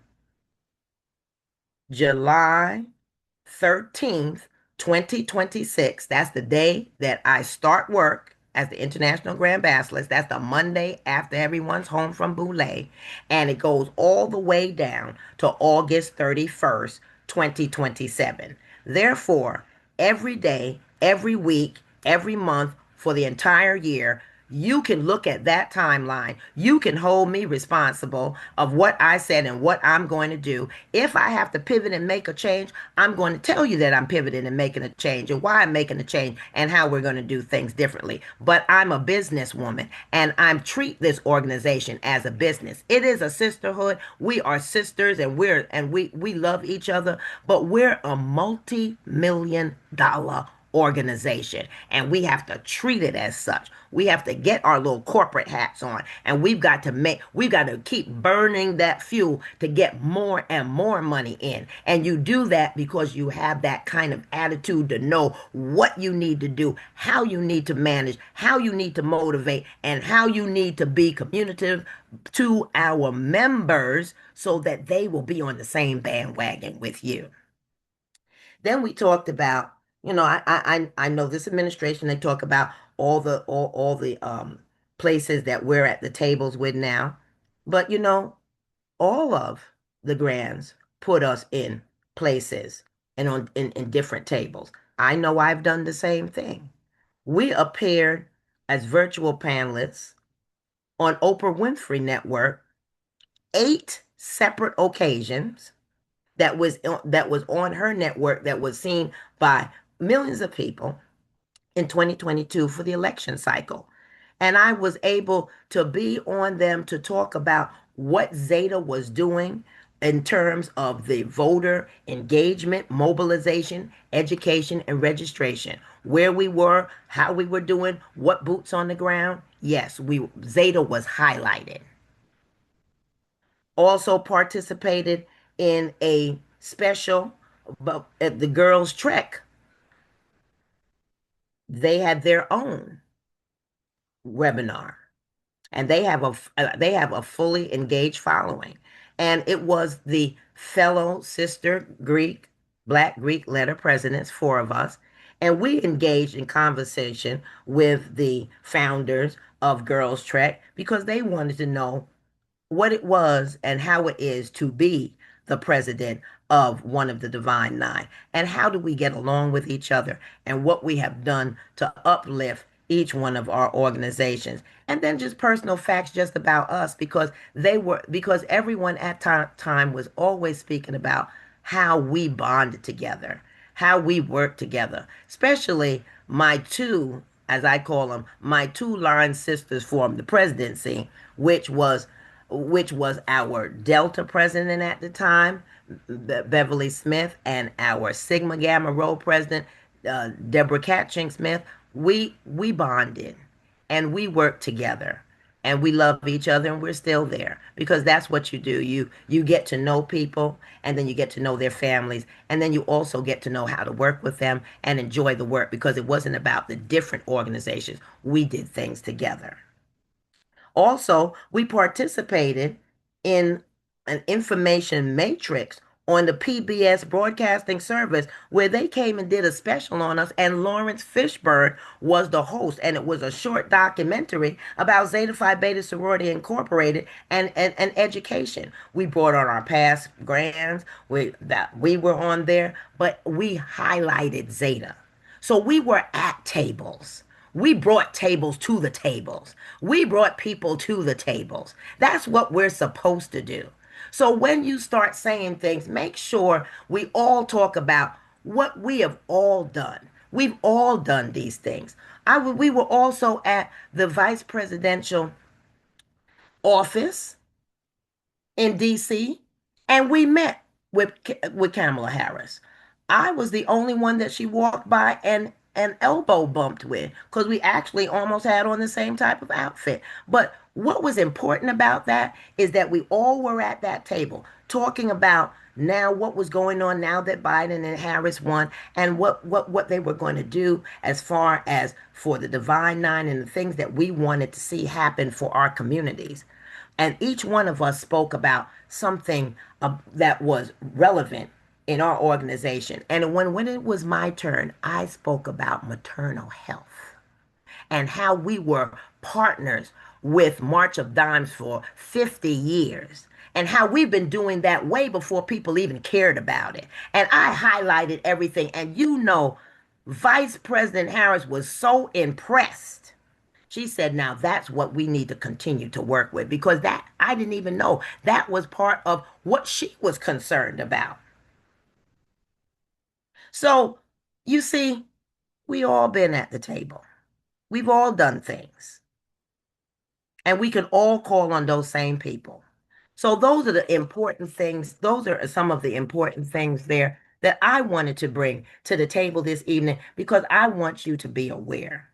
July 13th, 2026. That's the day that I start work as the International Grand Basilisk. That's the Monday after everyone's home from Boulay. And it goes all the way down to August 31st, 2027. Therefore, every day, every week, every month for the entire year, you can look at that timeline. You can hold me responsible of what I said and what I'm going to do. If I have to pivot and make a change, I'm going to tell you that I'm pivoting and making a change and why I'm making a change and how we're going to do things differently. But I'm a businesswoman and I treat this organization as a business. It is a sisterhood. We are sisters and we love each other, but we're a multi-million-dollar organization, and we have to treat it as such. We have to get our little corporate hats on, and we've got to keep burning that fuel to get more and more money in. And you do that because you have that kind of attitude to know what you need to do, how you need to manage, how you need to motivate, and how you need to be communicative to our members so that they will be on the same bandwagon with you. Then we talked about, I know this administration, they talk about all the places that we're at the tables with now. But all of the grands put us in places and in different tables. I know I've done the same thing. We appeared as virtual panelists on Oprah Winfrey Network 8 separate occasions that was on her network, that was seen by millions of people in 2022 for the election cycle. And I was able to be on them to talk about what Zeta was doing in terms of the voter engagement, mobilization, education, and registration. Where we were, how we were doing, what boots on the ground. Yes, Zeta was highlighted. Also participated in a special, but at the Girls Trek, they had their own webinar, and they have a fully engaged following. And it was the fellow sister Black Greek letter presidents, 4 of us, and we engaged in conversation with the founders of Girls Trek because they wanted to know what it was and how it is to be the president of one of the Divine Nine, and how do we get along with each other, and what we have done to uplift each one of our organizations. And then just personal facts just about us, because everyone at time was always speaking about how we bonded together, how we worked together, especially my two, as I call them, my 2 line sisters for the presidency, which was our Delta president at the time, Beverly Smith, and our Sigma Gamma Rho president, Deborah Catching Smith. we bonded and we worked together and we love each other and we're still there because that's what you do. You get to know people and then you get to know their families and then you also get to know how to work with them and enjoy the work because it wasn't about the different organizations. We did things together. Also, we participated in an information matrix on the PBS broadcasting service where they came and did a special on us, and Lawrence Fishburne was the host, and it was a short documentary about Zeta Phi Beta Sorority Incorporated and education. We brought on our past grands, we were on there, but we highlighted Zeta. So we were at tables. We brought tables to the tables. We brought people to the tables. That's what we're supposed to do. So when you start saying things, make sure we all talk about what we have all done. We've all done these things. We were also at the vice presidential office in DC, and we met with Kamala Harris. I was the only one that she walked by and elbow bumped with because we actually almost had on the same type of outfit. But what was important about that is that we all were at that table talking about now what was going on now that Biden and Harris won and what they were going to do as far as for the Divine Nine and the things that we wanted to see happen for our communities. And each one of us spoke about something that was relevant in our organization. And when it was my turn, I spoke about maternal health and how we were partners with March of Dimes for 50 years and how we've been doing that way before people even cared about it. And I highlighted everything. And Vice President Harris was so impressed. She said, now that's what we need to continue to work with because that I didn't even know that was part of what she was concerned about. So you see, we all been at the table. We've all done things. And we can all call on those same people. So those are the important things. Those are some of the important things there that I wanted to bring to the table this evening because I want you to be aware.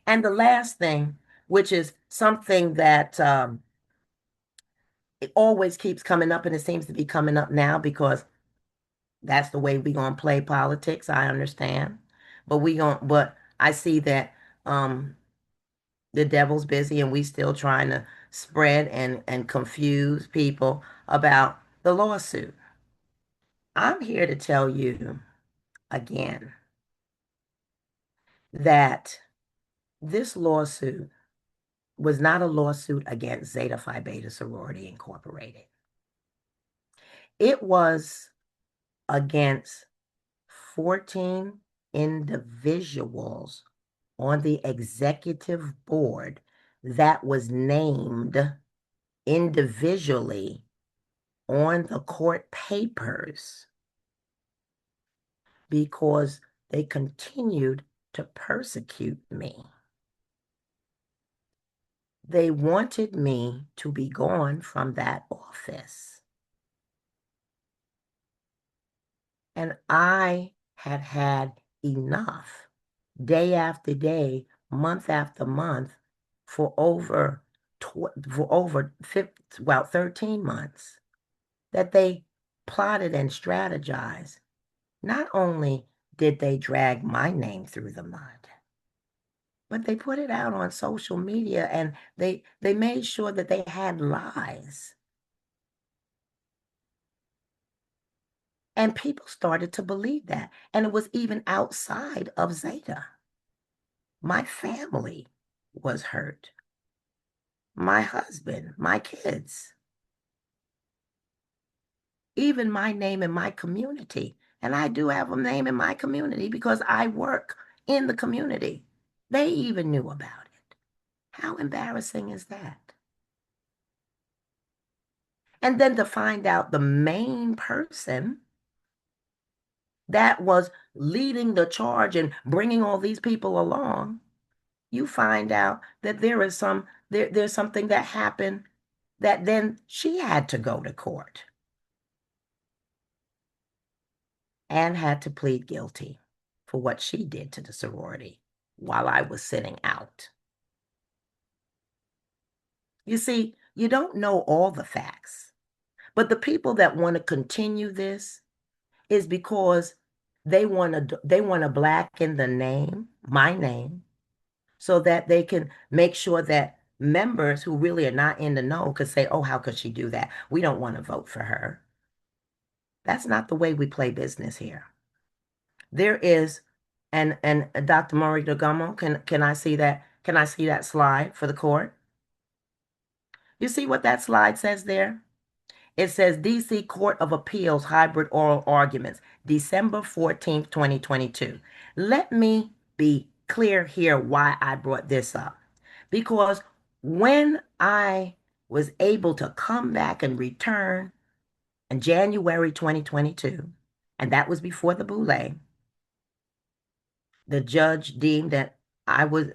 And the last thing, which is something that it always keeps coming up, and it seems to be coming up now because that's the way we're gonna play politics. I understand, but I see that the devil's busy, and we still trying to spread and confuse people about the lawsuit. I'm here to tell you again that this lawsuit was not a lawsuit against Zeta Phi Beta Sorority Incorporated. It was against 14 individuals on the executive board that was named individually on the court papers because they continued to persecute me. They wanted me to be gone from that office. And I had had enough day after day, month after month for over 13 months that they plotted and strategized. Not only did they drag my name through the mud, but they put it out on social media and they made sure that they had lies. And people started to believe that. And it was even outside of Zeta. My family was hurt. My husband, my kids, even my name in my community. And I do have a name in my community because I work in the community. They even knew about it. How embarrassing is that? And then to find out the main person that was leading the charge and bringing all these people along, you find out that there's something that happened that then she had to go to court and had to plead guilty for what she did to the sorority while I was sitting out. You see, you don't know all the facts, but the people that want to continue this is because they want to blacken the name, my name, so that they can make sure that members who really are not in the know could say, oh, how could she do that? We don't want to vote for her. That's not the way we play business here. There is, and Dr. Murray DeGamo, can I see that? Can I see that slide for the court? You see what that slide says there? It says DC Court of Appeals hybrid oral arguments, December 14th, 2022. Let me be clear here why I brought this up. Because when I was able to come back and return in January 2022, and that was before the boule, the judge deemed that I was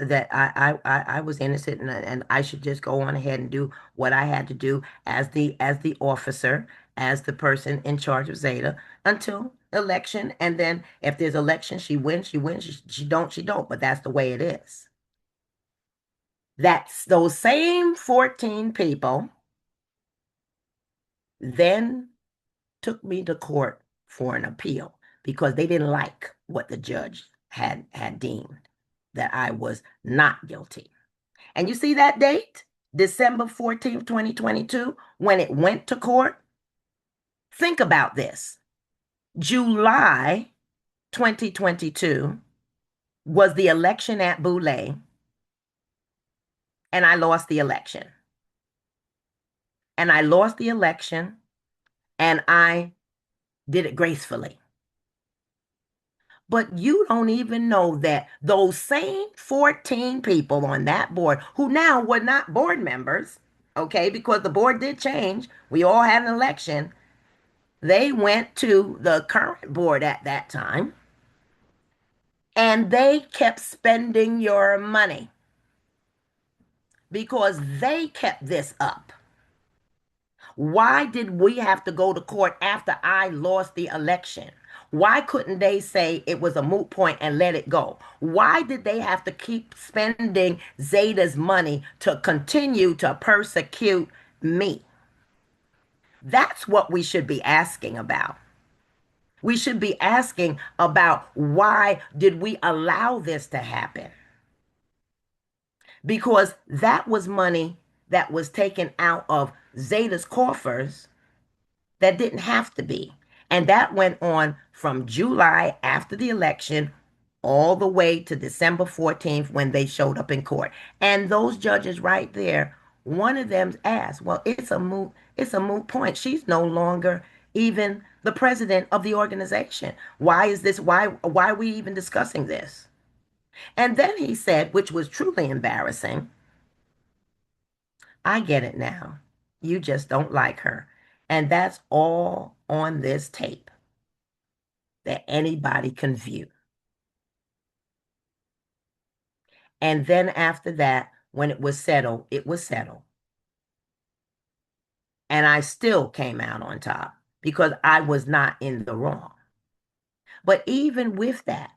innocent, and I should just go on ahead and do what I had to do as the officer, as the person in charge of Zeta until election. And then if there's election, she wins, she wins, she don't. But that's the way it is. That's those same 14 people then took me to court for an appeal because they didn't like what the judge had deemed, that I was not guilty. And you see that date, December 14th, 2022, when it went to court? Think about this. July 2022 was the election at Boulé, and I lost the election. And I lost the election, and I did it gracefully. But you don't even know that those same 14 people on that board, who now were not board members, okay, because the board did change, we all had an election, they went to the current board at that time, and they kept spending your money because they kept this up. Why did we have to go to court after I lost the election? Why couldn't they say it was a moot point and let it go? Why did they have to keep spending Zeta's money to continue to persecute me? That's what we should be asking about. We should be asking about why did we allow this to happen? Because that was money that was taken out of Zeta's coffers that didn't have to be. And that went on from July after the election all the way to December 14th when they showed up in court. And those judges right there, one of them asked, well, it's a moot point. She's no longer even the president of the organization. Why is this? Why are we even discussing this? And then he said, which was truly embarrassing, I get it now. You just don't like her. And that's all on this tape that anybody can view. And then after that, when it was settled, it was settled. And I still came out on top because I was not in the wrong. But even with that,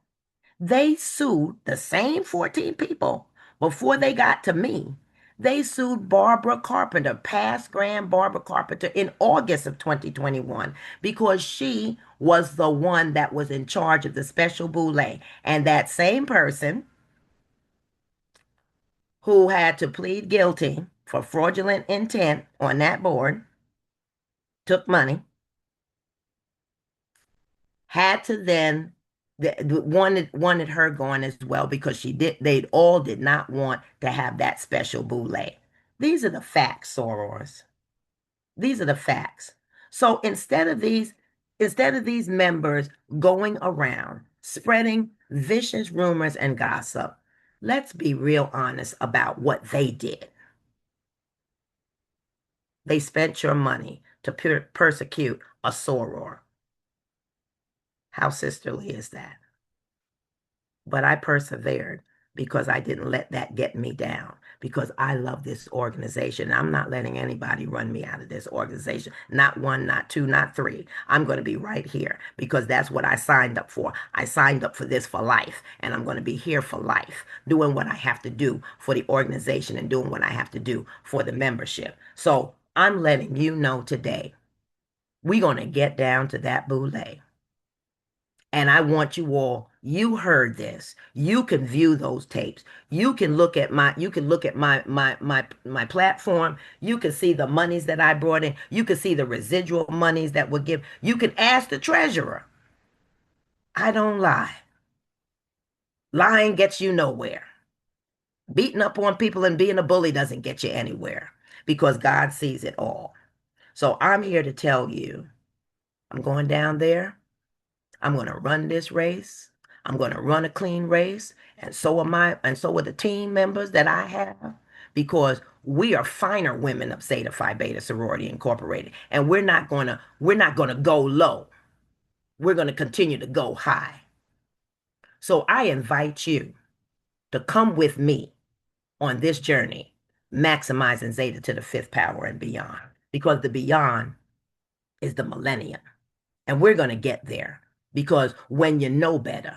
they sued the same 14 people before they got to me. They sued Barbara Carpenter, past Grand Barbara Carpenter, in August of 2021 because she was the one that was in charge of the special boule. And that same person who had to plead guilty for fraudulent intent on that board, took money, had to then wanted her gone as well because they all did not want to have that special boule. These are the facts, Sorors. These are the facts. So instead of these members going around spreading vicious rumors and gossip, let's be real honest about what they did. They spent your money to persecute a soror. How sisterly is that? But I persevered because I didn't let that get me down. because I love this organization. I'm not letting anybody run me out of this organization. Not one, not two, not three. I'm going to be right here because that's what I signed up for. I signed up for this for life, and I'm going to be here for life, doing what I have to do for the organization and doing what I have to do for the membership. So I'm letting you know today, we're going to get down to that boule. And I want you all, you heard this. You can view those tapes. You can look at my platform. You can see the monies that I brought in. You can see the residual monies that were given. You can ask the treasurer. I don't lie. Lying gets you nowhere. Beating up on people and being a bully doesn't get you anywhere because God sees it all. So I'm here to tell you, I'm going down there. I'm going to run this race. I'm going to run a clean race. And so am I, and so are the team members that I have, because we are finer women of Zeta Phi Beta Sorority Incorporated. And we're not going to go low. We're going to continue to go high. So I invite you to come with me on this journey, maximizing Zeta to the fifth power and beyond, because the beyond is the millennium. And we're going to get there because when you know better,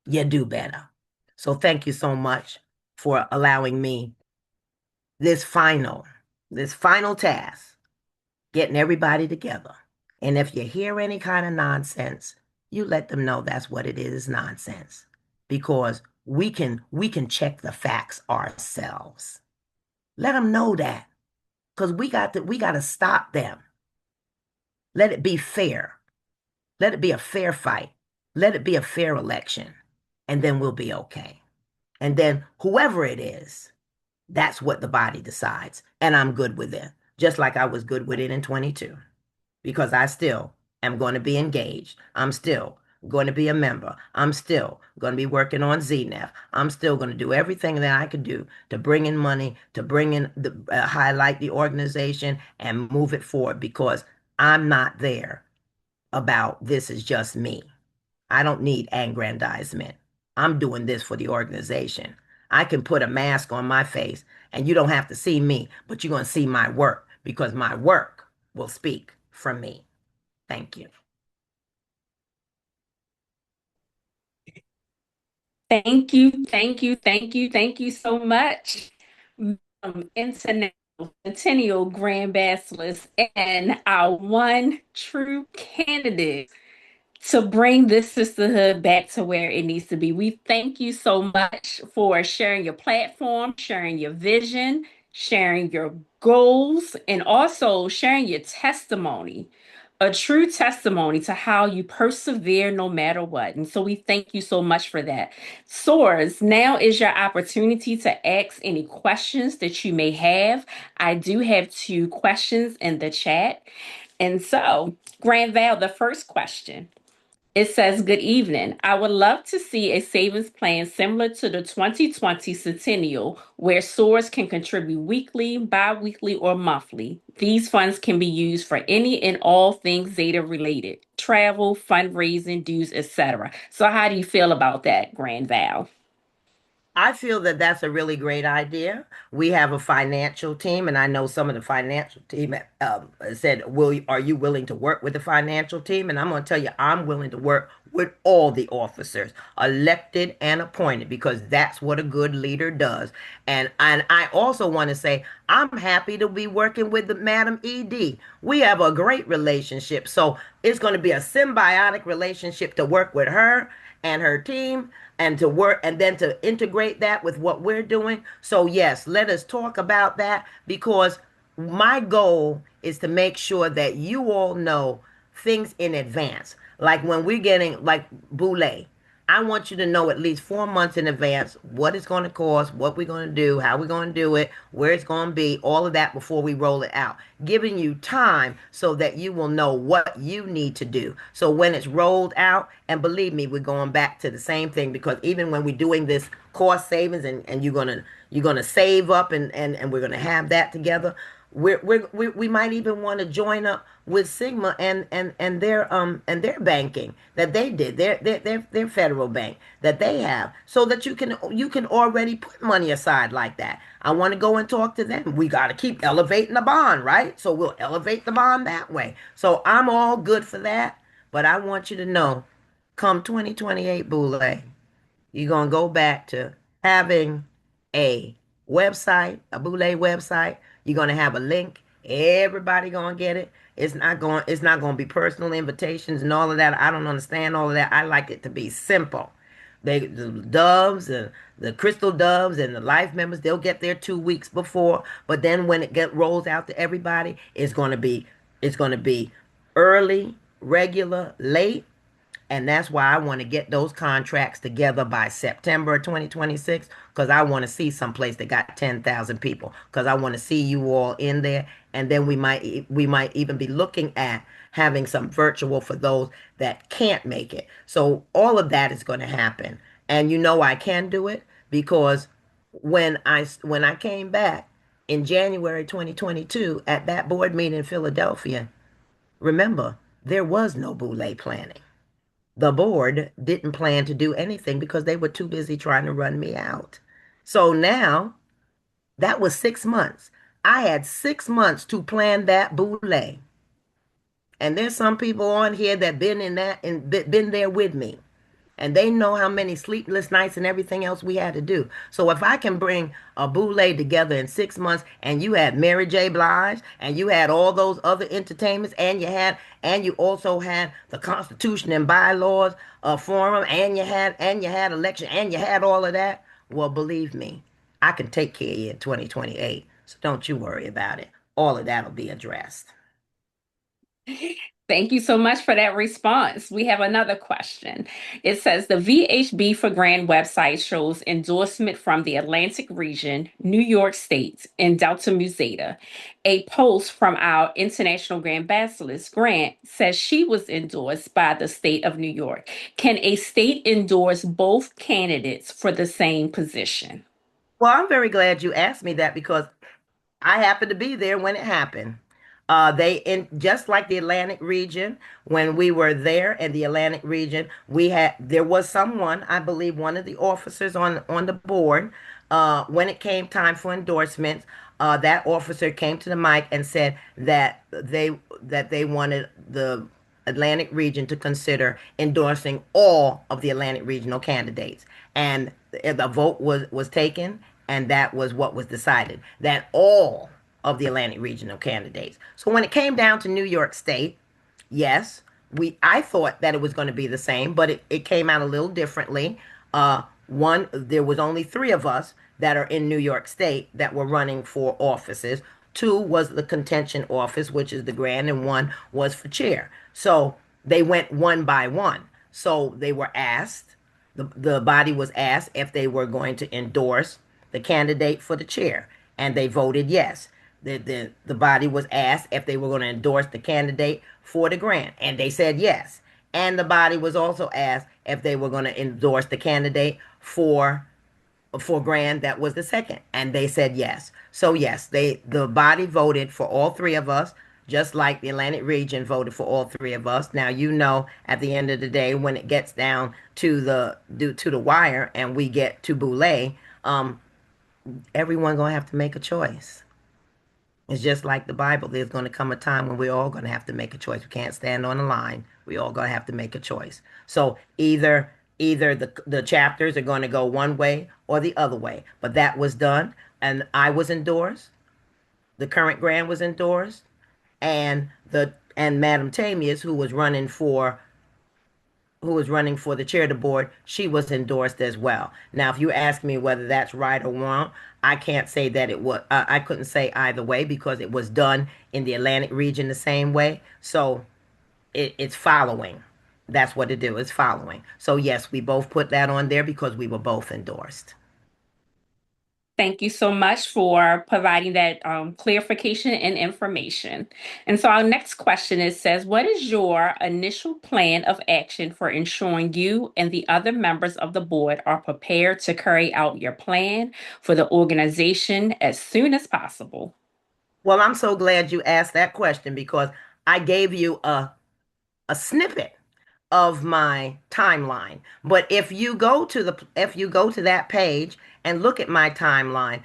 you do better. So thank you so much for allowing me this final task, getting everybody together. And if you hear any kind of nonsense, you let them know that's what it is, nonsense. Because we can check the facts ourselves. Let them know that. Because we got to stop them. Let it be fair. Let it be a fair fight. Let it be a fair election. And then we'll be okay. And then whoever it is, that's what the body decides. And I'm good with it. Just like I was good with it in 22. Because I still am going to be engaged. I'm still going to be a member. I'm still going to be working on ZNF. I'm still going to do everything that I could do to bring in money, to bring in highlight the organization and move it forward, because I'm not there about this is just me. I don't need aggrandizement. I'm doing this for the organization. I can put a mask on my face and you don't have to see me, but you're going to see my work, because my work will speak from me. Thank you. Thank you, thank you, thank you, thank you so much. International Centennial Grand Basilisk and our one true candidate to bring this sisterhood back to where it needs to be. We thank you so much for sharing your platform, sharing your vision, sharing your goals, and also sharing your testimony, a true testimony to how you persevere no matter what. And so we thank you so much for that. Sorors, now is your opportunity to ask any questions that you may have. I do have 2 questions in the chat. And so, Grand Val, the first question. It says, good evening. I would love to see a savings plan similar to the 2020 Centennial, where Sorors can contribute weekly, bi-weekly, or monthly. These funds can be used for any and all things Zeta related, travel, fundraising, dues, etc. So how do you feel about that, Grand Val? I feel that that's a really great idea. We have a financial team, and I know some of the financial team said, are you willing to work with the financial team? And I'm going to tell you, I'm willing to work with all the officers, elected and appointed, because that's what a good leader does. And I also want to say, I'm happy to be working with the Madam ED. We have a great relationship. So it's going to be a symbiotic relationship to work with her and her team, and to work and then to integrate that with what we're doing. So yes, let us talk about that, because my goal is to make sure that you all know things in advance. Like when we're getting like Boule, I want you to know at least 4 months in advance what it's going to cost, what we're going to do, how we're going to do it, where it's going to be, all of that before we roll it out. Giving you time so that you will know what you need to do. So when it's rolled out, and believe me, we're going back to the same thing, because even when we're doing this cost savings and you're gonna save up and we're gonna have that together, We might even want to join up with Sigma and their banking that they did, their federal bank that they have, so that you can already put money aside like that. I want to go and talk to them. We got to keep elevating the bond, right? So we'll elevate the bond that way. So I'm all good for that, but I want you to know, come 2028, Boule, you're going to go back to having a website, a Boule website. You're going to have a link. Everybody going to get it. It's not going to be personal invitations and all of that. I don't understand all of that. I like it to be simple. The doves and the crystal doves and the life members, they'll get there 2 weeks before. But then when it rolls out to everybody, it's going to be early, regular, late, and that's why I want to get those contracts together by September 2026, because I want to see someplace that got 10,000 people, because I want to see you all in there. And then we might even be looking at having some virtual for those that can't make it. So all of that is going to happen. And I can do it because when I came back in January 2022 at that board meeting in Philadelphia, remember, there was no Boule planning. The board didn't plan to do anything because they were too busy trying to run me out. So now that was 6 months. I had 6 months to plan that boule. And there's some people on here that been in that and been there with me. And they know how many sleepless nights and everything else we had to do. So if I can bring a boule together in 6 months, and you had Mary J. Blige, and you had all those other entertainments, and you also had the Constitution and bylaws forum, and you had election, and you had all of that. Well, believe me, I can take care of you in 2028. So don't you worry about it. All of that'll be addressed. Thank you so much for that response. We have another question. It says the VHB for Grand website shows endorsement from the Atlantic region, New York State, and Delta Mu Zeta. A post from our International Grand Bachelor's Grant says she was endorsed by the state of New York. Can a state endorse both candidates for the same position? Well, I'm very glad you asked me that, because I happened to be there when it happened. Just like the Atlantic region, when we were there in the Atlantic region, there was someone, I believe one of the officers on the board, when it came time for endorsements, that officer came to the mic and said that they wanted the Atlantic region to consider endorsing all of the Atlantic regional candidates. And the vote was taken, and that was what was decided, that all of the Atlantic regional candidates. So when it came down to New York State, yes, I thought that it was going to be the same, but it came out a little differently. There was only 3 of us that are in New York State that were running for offices. 2 was the contention office, which is the grand, and 1 was for chair. So they went one by one. So they were asked, the body was asked if they were going to endorse the candidate for the chair, and they voted yes. The body was asked if they were going to endorse the candidate for the grant, and they said yes. And the body was also asked if they were going to endorse the candidate for grant that was the second, and they said yes. So yes, the body voted for all 3 of us, just like the Atlantic region voted for all 3 of us. Now, at the end of the day, when it gets down to the wire and we get to Boule, everyone gonna have to make a choice. It's just like the Bible. There's going to come a time when we're all going to have to make a choice. We can't stand on the line. We all going to have to make a choice. So either the chapters are going to go one way or the other way. But that was done, and I was endorsed. The current grand was endorsed, and Madam Tamias, who was running for the chair of the board, she was endorsed as well. Now, if you ask me whether that's right or wrong, I can't say that it was. I couldn't say either way, because it was done in the Atlantic region the same way. So it's following. That's what it do. It's following. So yes, we both put that on there because we were both endorsed. Thank you so much for providing that clarification and information. And so our next question says, what is your initial plan of action for ensuring you and the other members of the board are prepared to carry out your plan for the organization as soon as possible? Well, I'm so glad you asked that question because I gave you a snippet of my timeline. But if you go to that page and look at my timeline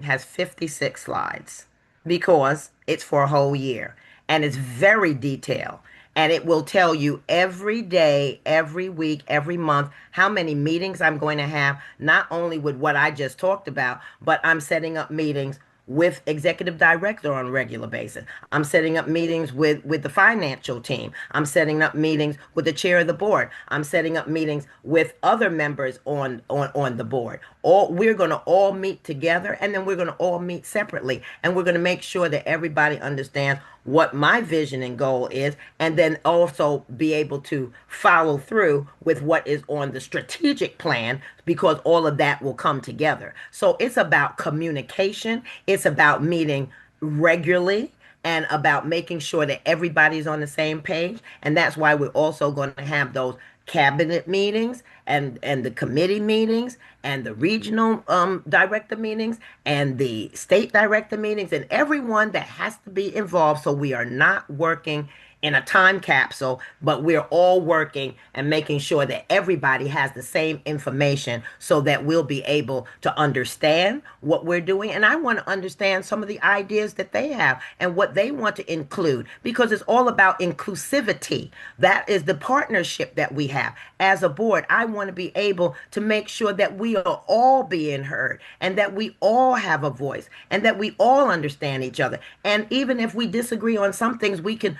has 56 slides because it's for a whole year and it's very detailed. And it will tell you every day, every week, every month how many meetings I'm going to have, not only with what I just talked about, but I'm setting up meetings with executive director on a regular basis. I'm setting up meetings with the financial team. I'm setting up meetings with the chair of the board. I'm setting up meetings with other members on the board. All we're going to all meet together, and then we're going to all meet separately, and we're going to make sure that everybody understands what my vision and goal is, and then also be able to follow through with what is on the strategic plan because all of that will come together. So it's about communication, it's about meeting regularly, and about making sure that everybody's on the same page. And that's why we're also going to have those cabinet meetings and the committee meetings and the regional director meetings and the state director meetings and everyone that has to be involved, so we are not working in a time capsule, but we're all working and making sure that everybody has the same information so that we'll be able to understand what we're doing. And I want to understand some of the ideas that they have and what they want to include because it's all about inclusivity. That is the partnership that we have. As a board, I want to be able to make sure that we are all being heard and that we all have a voice and that we all understand each other. And even if we disagree on some things, we can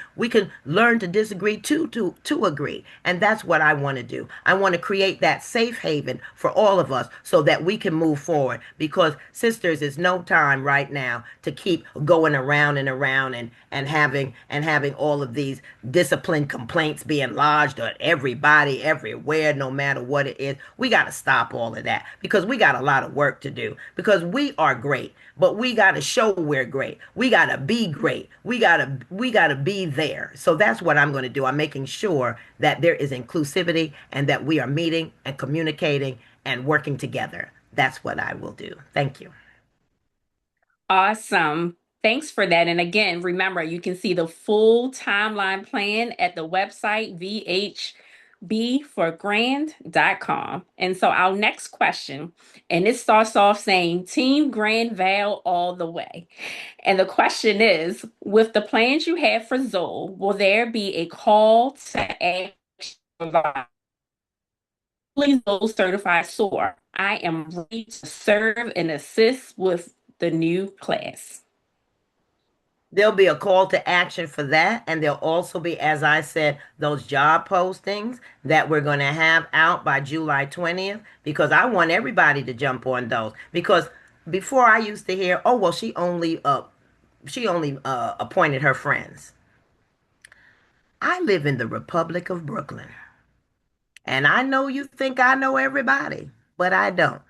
learn to disagree to agree. And that's what I want to do. I want to create that safe haven for all of us so that we can move forward because sisters, it's no time right now to keep going around and having all of these discipline complaints being lodged on everybody everywhere, no matter what it is. We got to stop all of that because we got a lot of work to do because we are great, but we got to show we're great. We got to be great. We got to be there. So that's what I'm going to do. I'm making sure that there is inclusivity and that we are meeting and communicating and working together. That's what I will do. Thank you. Awesome. Thanks for that. And again, remember, you can see the full timeline plan at the website vhbforgrand.com. And so our next question, and it starts off saying Team Grand Val all the way. And the question is, with the plans you have for Zoll, will there be a call to action? Please, Zoll certified SOAR. I am ready to serve and assist with the new class. There'll be a call to action for that. And there'll also be, as I said, those job postings that we're going to have out by July 20th because I want everybody to jump on those. Because before I used to hear, oh, well, she only appointed her friends. I live in the Republic of Brooklyn. And I know you think I know everybody, but I don't.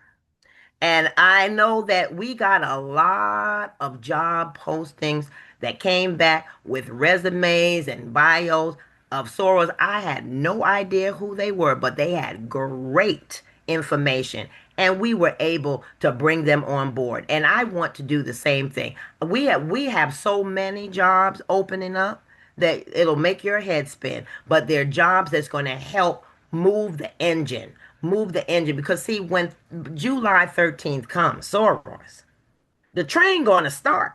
And I know that we got a lot of job postings that came back with resumes and bios of Sorors. I had no idea who they were, but they had great information. And we were able to bring them on board. And I want to do the same thing. We have so many jobs opening up that it'll make your head spin. But they're jobs that's going to help move the engine because see when July 13th comes, Sorors, the train gonna start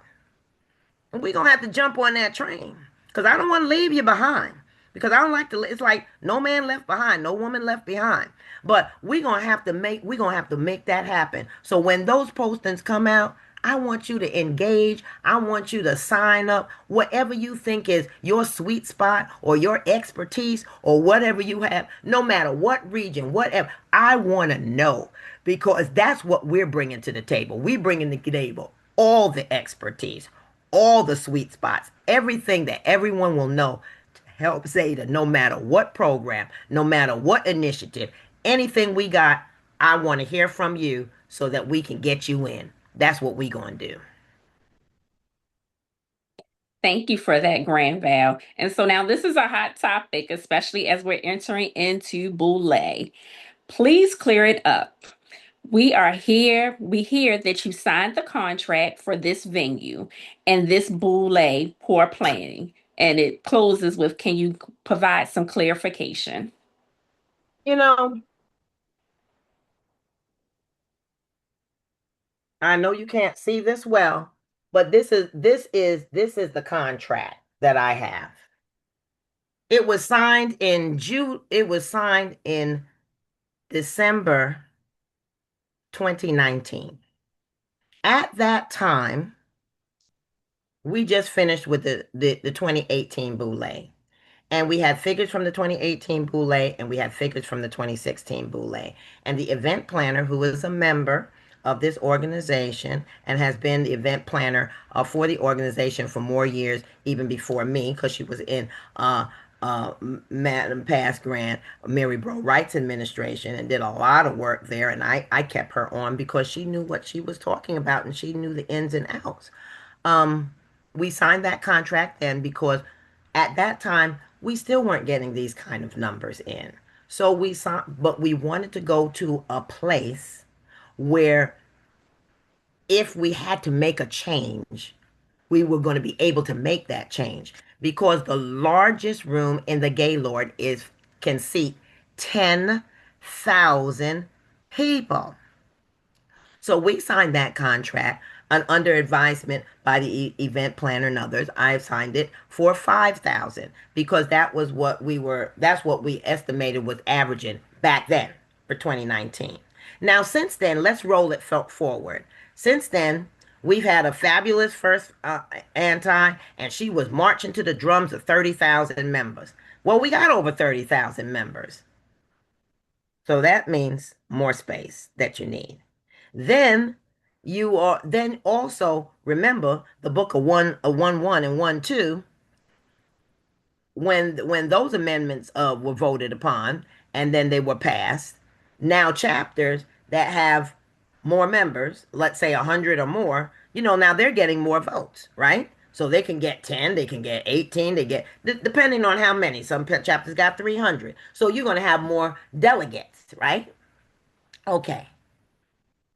and we're gonna have to jump on that train because I don't want to leave you behind because I don't like to. It's like no man left behind, no woman left behind. But we're gonna have to make that happen. So when those postings come out, I want you to engage. I want you to sign up. Whatever you think is your sweet spot or your expertise or whatever you have, no matter what region, whatever, I want to know because that's what we're bringing to the table. We bring in the table all the expertise, all the sweet spots, everything that everyone will know to help Zeta, no matter what program, no matter what initiative, anything we got, I want to hear from you so that we can get you in. That's what we going to do. Thank you for that, Grand Val. And so now this is a hot topic, especially as we're entering into Boule. Please clear it up. We hear that you signed the contract for this venue and this boule pour planning. And it closes with, can you provide some clarification? You know, I know you can't see this well, but this is the contract that I have. It was signed in December 2019. At that time, we just finished with the 2018 Boule. And we had figures from the 2018 Boule and we had figures from the 2016 Boule. And the event planner, who is a member of this organization and has been the event planner for the organization for more years, even before me, because she was in Madam Past Grant Mary Bro Wright's administration and did a lot of work there. And I kept her on because she knew what she was talking about and she knew the ins and outs. We signed that contract then because at that time we still weren't getting these kind of numbers in. So we saw, but we wanted to go to a place where if we had to make a change, we were going to be able to make that change because the largest room in the Gaylord can seat 10,000 people. So we signed that contract and under advisement by the event planner and others. I signed it for 5,000 because that's what we estimated was averaging back then for 2019. Now, since then, let's roll it forward. Since then, we've had a fabulous first anti, and she was marching to the drums of 30,000 members. Well, we got over 30,000 members. So that means more space that you need. Then then also remember the book of 1:1 and 1:2 when those amendments were voted upon and then they were passed. Now chapters that have more members, let's say 100 or more, now they're getting more votes, right? So they can get 10, they can get 18, they get depending on how many. Some chapters got 300. So you're going to have more delegates, right? Okay.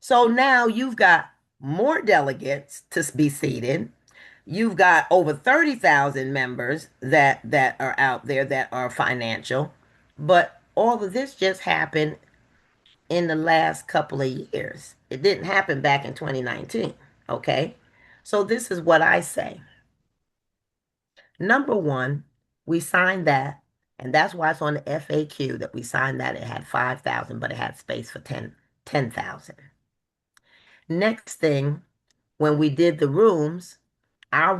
So now you've got more delegates to be seated. You've got over 30,000 members that are out there that are financial. But all of this just happened in the last couple of years. It didn't happen back in 2019. Okay. So this is what I say. Number one, we signed that, and that's why it's on the FAQ that we signed that. It had 5,000, but it had space for 10,000. Next thing, when we did the rooms, our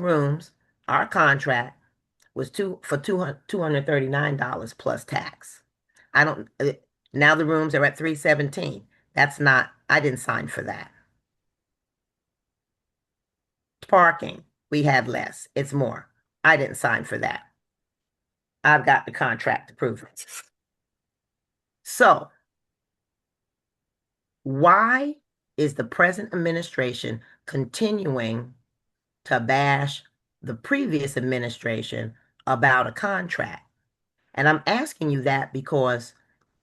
contract was for $239 plus tax. Now the rooms are at $317. I didn't sign for that. Parking, we had less. It's more. I didn't sign for that. I've got the contract to prove it. So, why is the present administration continuing to bash the previous administration about a contract? And I'm asking you that because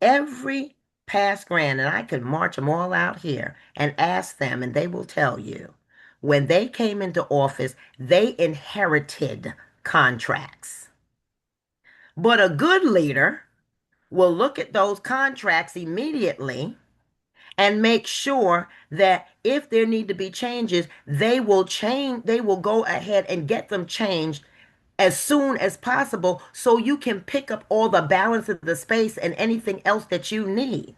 every past grant, and I could march them all out here and ask them, and they will tell you, when they came into office, they inherited contracts. But a good leader will look at those contracts immediately and make sure that if there need to be changes, they will go ahead and get them changed as soon as possible so you can pick up all the balance of the space and anything else that you need.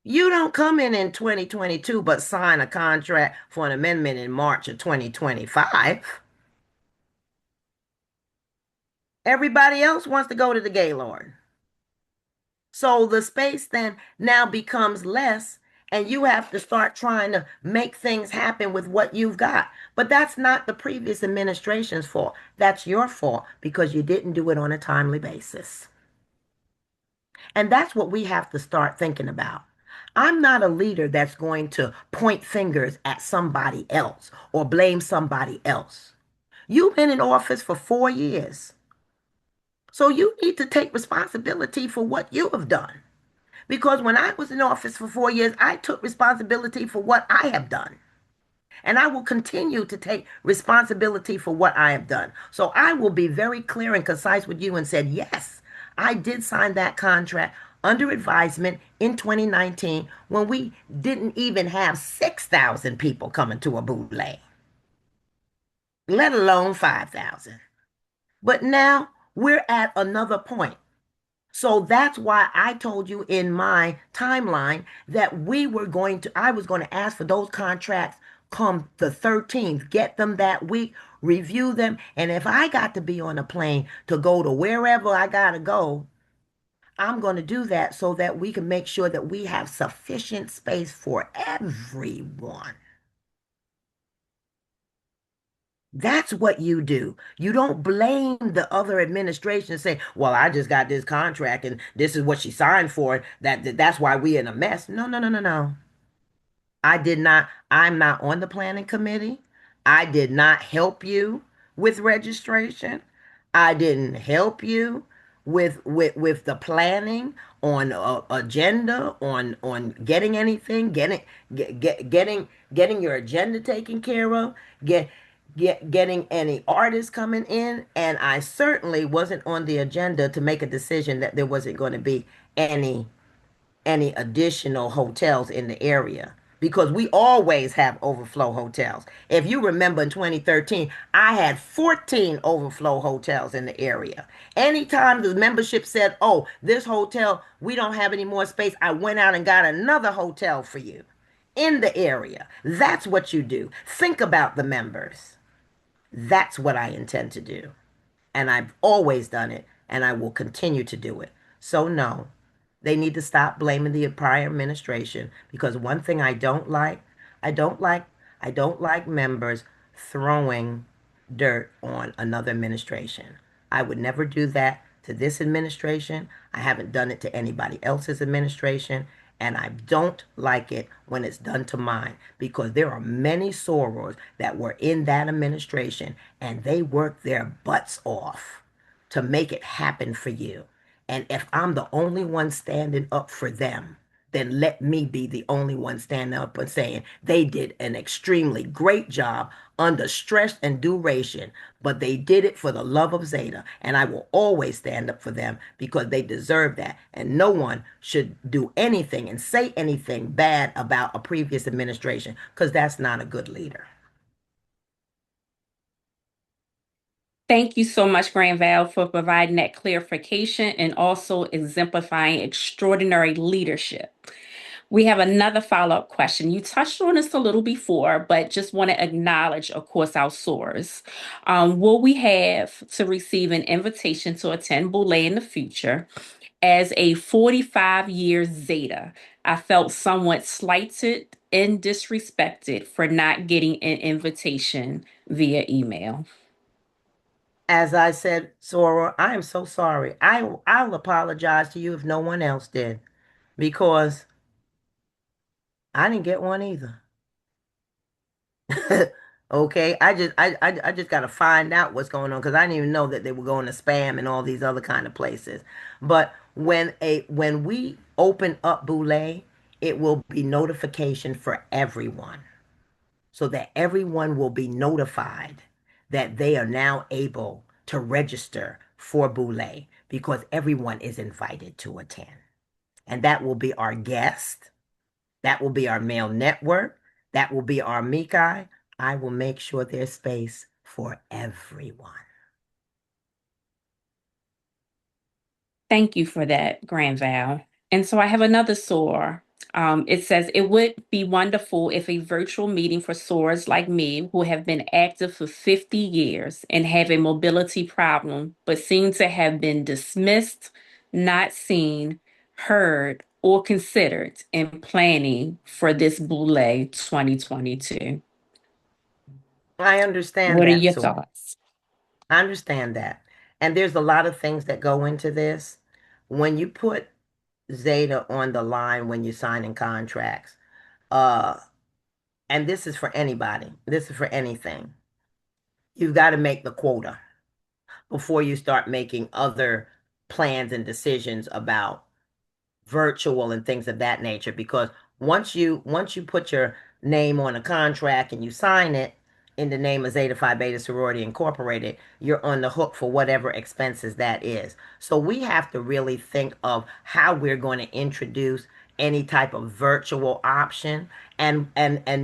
You don't come in 2022 but sign a contract for an amendment in March of 2025. Everybody else wants to go to the Gaylord. So the space then now becomes less, and you have to start trying to make things happen with what you've got. But that's not the previous administration's fault. That's your fault because you didn't do it on a timely basis. And that's what we have to start thinking about. I'm not a leader that's going to point fingers at somebody else or blame somebody else. You've been in office for 4 years. So you need to take responsibility for what you have done. Because when I was in office for 4 years, I took responsibility for what I have done. And I will continue to take responsibility for what I have done. So I will be very clear and concise with you and said, yes, I did sign that contract under advisement in 2019 when we didn't even have 6,000 people coming to a bootleg, let alone 5,000. But now we're at another point. So that's why I told you in my timeline that I was going to ask for those contracts come the 13th, get them that week, review them. And if I got to be on a plane to go to wherever I got to go, I'm going to do that so that we can make sure that we have sufficient space for everyone. That's what you do. You don't blame the other administration and say, well, I just got this contract and this is what she signed for. That's why we in a mess. No, no, no, no, no. I'm not on the planning committee. I did not help you with registration. I didn't help you with the planning on agenda on getting anything, getting your agenda taken care of, getting any artists coming in, and I certainly wasn't on the agenda to make a decision that there wasn't going to be any any additional hotels in the area because we always have overflow hotels. If you remember in 2013, I had 14 overflow hotels in the area. Anytime the membership said, oh, this hotel, we don't have any more space, I went out and got another hotel for you in the area. That's what you do. Think about the members. That's what I intend to do. And I've always done it, and I will continue to do it. So, no, they need to stop blaming the prior administration because one thing I don't like, I don't like members throwing dirt on another administration. I would never do that to this administration. I haven't done it to anybody else's administration. And I don't like it when it's done to mine because there are many sorors that were in that administration and they worked their butts off to make it happen for you. And if I'm the only one standing up for them, then let me be the only one standing up and saying they did an extremely great job under stress and duration, but they did it for the love of Zeta. And I will always stand up for them because they deserve that. And no one should do anything and say anything bad about a previous administration because that's not a good leader. Thank you so much, Grand Val, for providing that clarification and also exemplifying extraordinary leadership. We have another follow-up question. You touched on this a little before, but just want to acknowledge, of course, our Sorors. Will we have to receive an invitation to attend Boule in the future? As a 45-year Zeta, I felt somewhat slighted and disrespected for not getting an invitation via email. As I said, Soror, I am so sorry. I'll apologize to you if no one else did because I didn't get one either. Okay, I just got to find out what's going on because I didn't even know that they were going to spam and all these other kind of places. But when we open up Boule, it will be notification for everyone so that everyone will be notified that they are now able to register for Boule because everyone is invited to attend. And that will be our guest. That will be our male network. That will be our Mikai. I will make sure there's space for everyone. Thank you for that, Grand Val. And so I have another SOAR. It says, it would be wonderful if a virtual meeting for SOARs like me who have been active for 50 years and have a mobility problem, but seem to have been dismissed, not seen, heard, or considered in planning for this Boule 2022. I understand What are that, your Sora. thoughts? I understand that. And there's a lot of things that go into this. When you put Zeta on the line when you're signing contracts, uh, and this is for anybody, this is for anything, you've got to make the quota before you start making other plans and decisions about virtual and things of that nature, because once you put your name on a contract and you sign it in the name of Zeta Phi Beta Sorority Incorporated, you're on the hook for whatever expenses that is. So we have to really think of how we're going to introduce any type of virtual option, and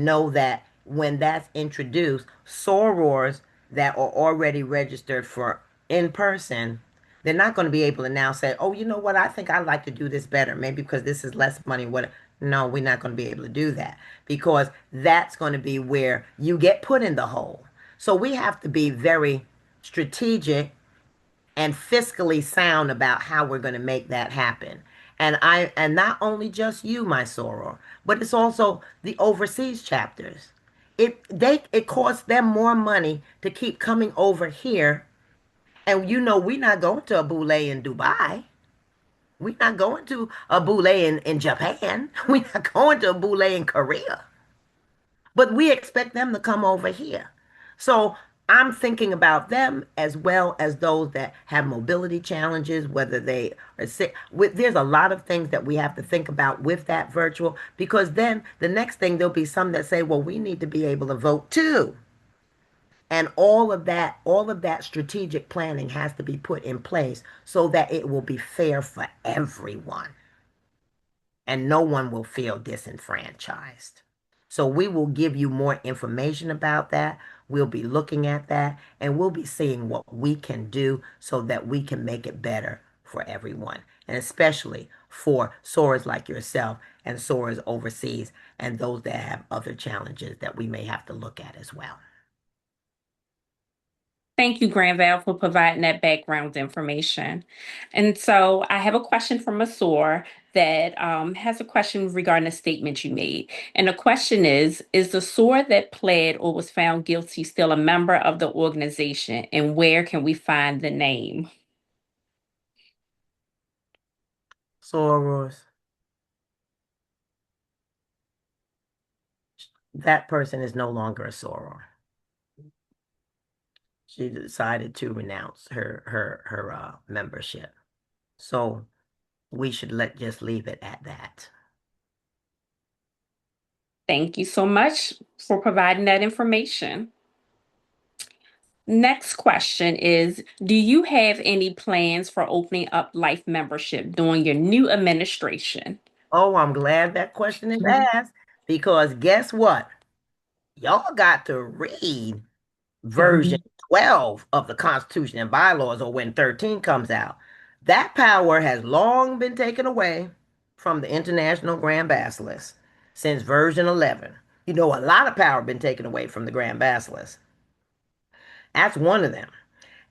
know that when that's introduced, sorors that are already registered for in person, they're not going to be able to now say, oh, you know what, I think I'd like to do this better, maybe because this is less money. What? No, we're not going to be able to do that, because that's going to be where you get put in the hole. So we have to be very strategic and fiscally sound about how we're going to make that happen. And not only just you, my soror, but it's also the overseas chapters. It costs them more money to keep coming over here. And we're not going to a boule in Dubai. We're not going to a boule in Japan. We're not going to a boule in Korea. But we expect them to come over here. So I'm thinking about them as well as those that have mobility challenges, whether they are sick. There's a lot of things that we have to think about with that virtual, because then the next thing there'll be some that say, well, we need to be able to vote too. And all of that strategic planning has to be put in place so that it will be fair for everyone and no one will feel disenfranchised. So we will give you more information about that. We'll be looking at that, and we'll be seeing what we can do so that we can make it better for everyone, and especially for sorors like yourself and sorors overseas and those that have other challenges that we may have to look at as well. Thank you, Grand Val, for providing that background information. And so I have a question from a SOAR that has a question regarding a statement you made. And the question is the SOAR that pled or was found guilty still a member of the organization? And where can we find the name? Sorors, that person is no longer a soror. She decided to renounce her membership. So we should just leave it at that. Thank you so much for providing that information. Next question is, do you have any plans for opening up life membership during your new administration? Oh, I'm glad that question is asked, because guess what? Y'all got to read version 12 of the Constitution and bylaws, or when 13 comes out. That power has long been taken away from the International Grand Basilisk since version 11. A lot of power been taken away from the Grand Basilisk. That's one of them.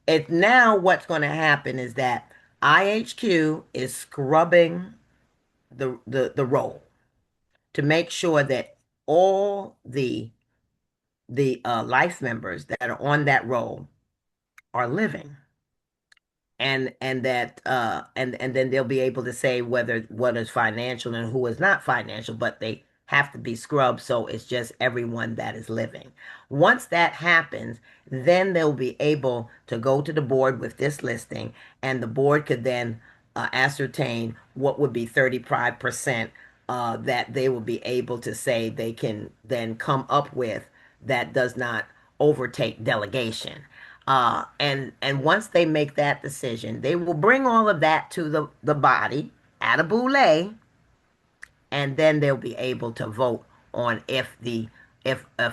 It's now what's going to happen is that IHQ is scrubbing the roll to make sure that all the life members that are on that roll are living, and that and then they'll be able to say whether what is financial and who is not financial, but they have to be scrubbed, so it's just everyone that is living. Once that happens, then they'll be able to go to the board with this listing, and the board could then ascertain what would be 35% that they will be able to say they can then come up with that does not overtake delegation. And once they make that decision, they will bring all of that to the body at a boule, and then they'll be able to vote on if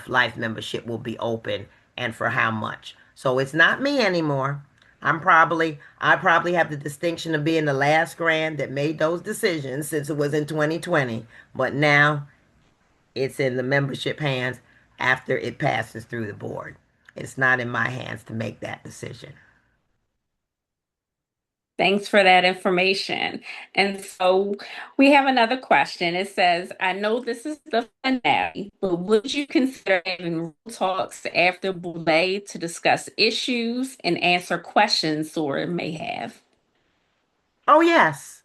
life membership will be open and for how much. So it's not me anymore. I probably have the distinction of being the last grand that made those decisions, since it was in 2020, but now it's in the membership hands after it passes through the board. It's not in my hands to make that decision. Thanks for that information. And so we have another question. It says, I know this is the finale, but would you consider having real talks after Boulay to discuss issues and answer questions Sora may have? Oh, yes.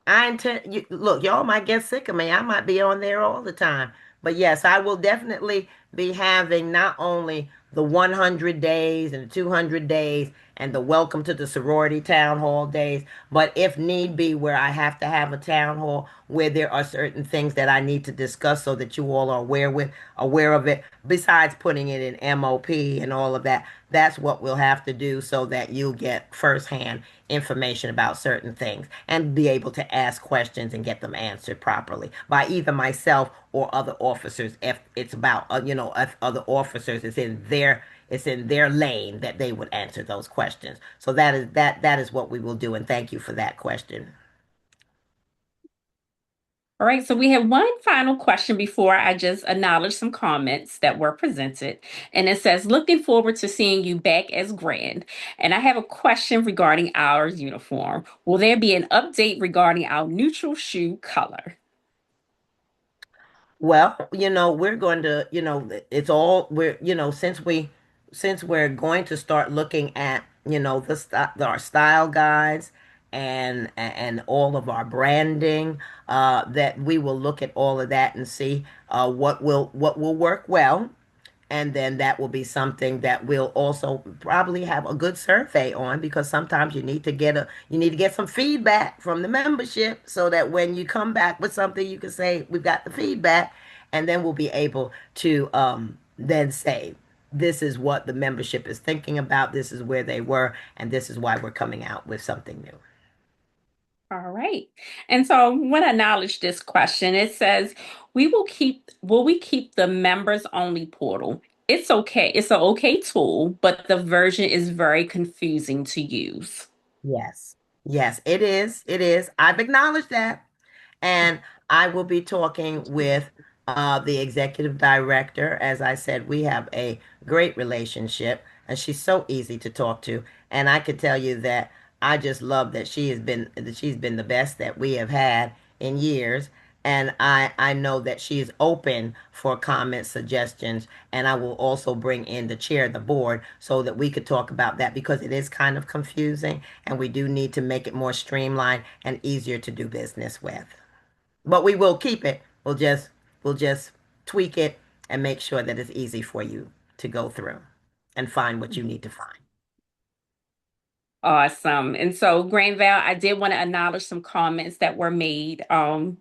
I intend, look, y'all might get sick of me. I might be on there all the time. But yes, I will definitely be having not only the 100 days and the 200 days and the welcome to the sorority town hall days. But if need be, where I have to have a town hall where there are certain things that I need to discuss so that you all are aware of it, besides putting it in MOP and all of that, that's what we'll have to do so that you'll get firsthand information about certain things and be able to ask questions and get them answered properly by either myself or other officers. If it's about if other officers, it's in their lane that they would answer those questions. So that is what we will do, and thank you for that question. All right, so we have one final question before I just acknowledge some comments that were presented. And it says, looking forward to seeing you back as Grand. And I have a question regarding our uniform. Will there be an update regarding our neutral shoe color? Well, we're going to, it's all we're, since we're going to start looking at, our style guides and all of our branding, that we will look at all of that and see what will work well, and then that will be something that we'll also probably have a good survey on, because sometimes you need to get some feedback from the membership so that when you come back with something, you can say we've got the feedback, and then we'll be able to then say this is what the membership is thinking about, this is where they were, and this is why we're coming out with something new. All right. And so I want to acknowledge this question. It says, will we keep the members only portal? It's okay. It's an okay tool, but the version is very confusing to use. Yes. Yes, it is. It is. I've acknowledged that. And I will be talking with the executive director. As I said, we have a great relationship, and she's so easy to talk to. And I could tell you that I just love that she's been the best that we have had in years. And I know that she is open for comments, suggestions, and I will also bring in the chair of the board so that we could talk about that, because it is kind of confusing and we do need to make it more streamlined and easier to do business with. But we will keep it. We'll just tweak it and make sure that it's easy for you to go through and find what you need to find. Awesome. And so, Granville, I did want to acknowledge some comments that were made. And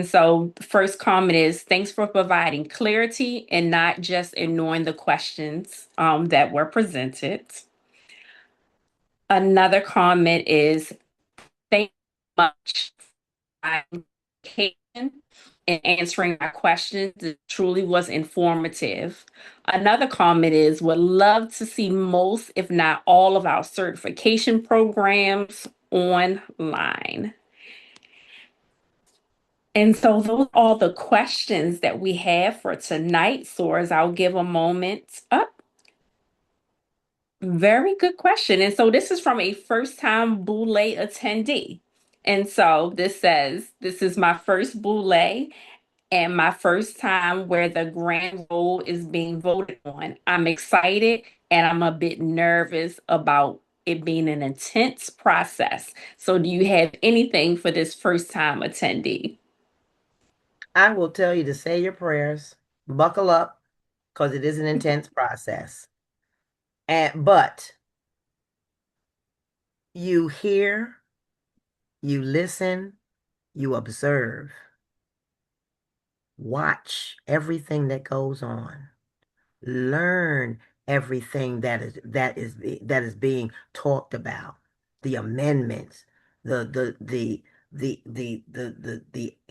so the first comment is, thanks for providing clarity and not just ignoring the questions that were presented. Another comment is, thank you much for and answering my questions. It truly was informative. Another comment is, would love to see most, if not all, of our certification programs online. And so those are all the questions that we have for tonight. Sorors, I'll give a moment up. Very good question. And so this is from a first-time Boule attendee. And so this says, this is my first Boule and my first time where the grand role is being voted on. I'm excited and I'm a bit nervous about it being an intense process. So do you have anything for this first-time attendee? I will tell you to say your prayers, buckle up, because it is an intense process. But you hear, you listen, you observe, watch everything that goes on, learn everything that is being talked about, the amendments, the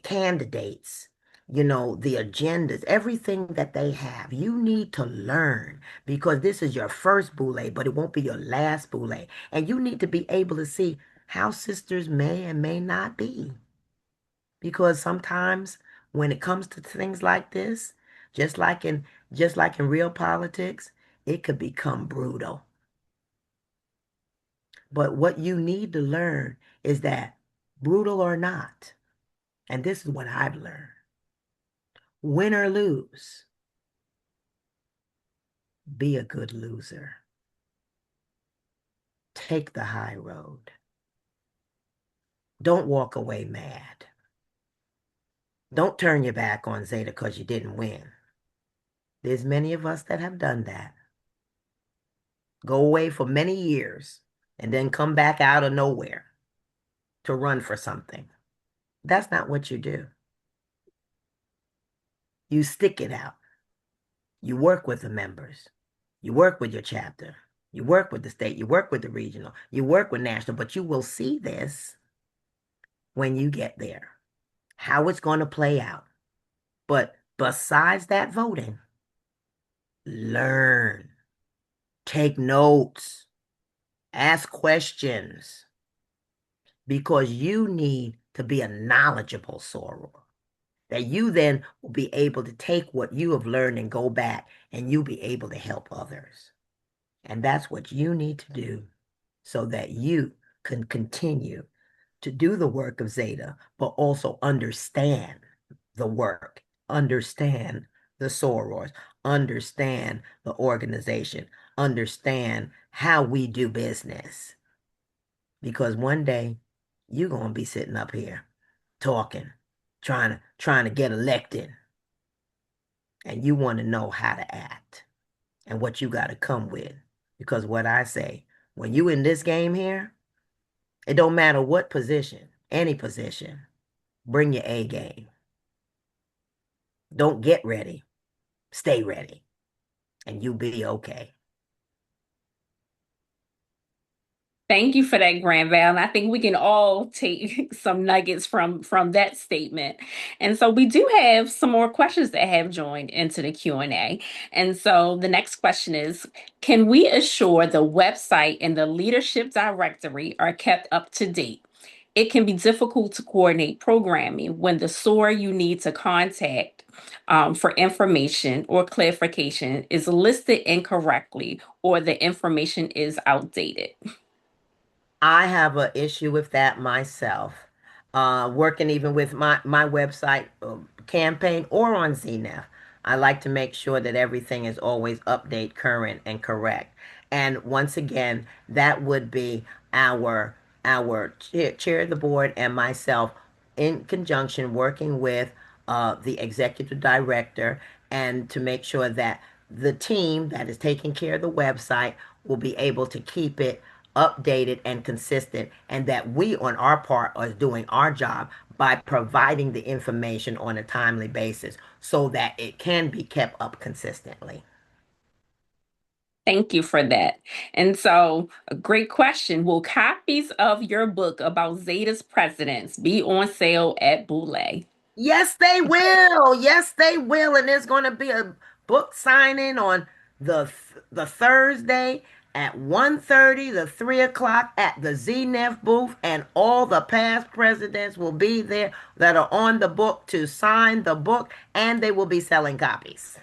candidates, the agendas, everything that they have. You need to learn, because this is your first boule, but it won't be your last boule. And you need to be able to see how sisters may and may not be. Because sometimes when it comes to things like this, just like in just like in real politics, it could become brutal. But what you need to learn is that, brutal or not, and this is what I've learned, win or lose, be a good loser. Take the high road. Don't walk away mad. Don't turn your back on Zeta because you didn't win. There's many of us that have done that. go away for many years, and then come back out of nowhere to run for something. That's not what you do. You stick it out. You work with the members. You work with your chapter. You work with the state. You work with the regional. You work with national. But you will see this when you get there, how it's going to play out. But besides that voting, learn, take notes, ask questions, because you need to be a knowledgeable soror. That you then will be able to take what you have learned and go back, and you'll be able to help others. And that's what you need to do so that you can continue to do the work of Zeta, but also understand the work, understand the sorors, understand the organization, understand how we do business. Because one day you're going to be sitting up here talking, trying to get elected, and you want to know how to act and what you got to come with. Because what I say, when you in this game here, it don't matter what position, any position, bring your A game. Don't get ready, stay ready, and you'll be okay. Thank you for that, Grand Val. And I think we can all take some nuggets from that statement. And so we do have some more questions that have joined into the Q&A. And so the next question is, can we assure the website and the leadership directory are kept up to date? It can be difficult to coordinate programming when the SOAR you need to contact for information or clarification is listed incorrectly or the information is outdated. I have an issue with that myself. Working even with my website campaign or on ZNF, I like to make sure that everything is always update, current, and correct. And once again, that would be our chair of the board and myself in conjunction working with the executive director, and to make sure that the team that is taking care of the website will be able to keep it updated and consistent, and that we on our part are doing our job by providing the information on a timely basis so that it can be kept up consistently. Thank you for that. And so, a great question. Will copies of your book about Zeta's presidents be on sale at Boule? Yes, they will. Yes, they will. And there's going to be a book signing on the Thursday at 1:30, the 3 o'clock at the ZNF booth, and all the past presidents will be there that are on the book to sign the book, and they will be selling copies.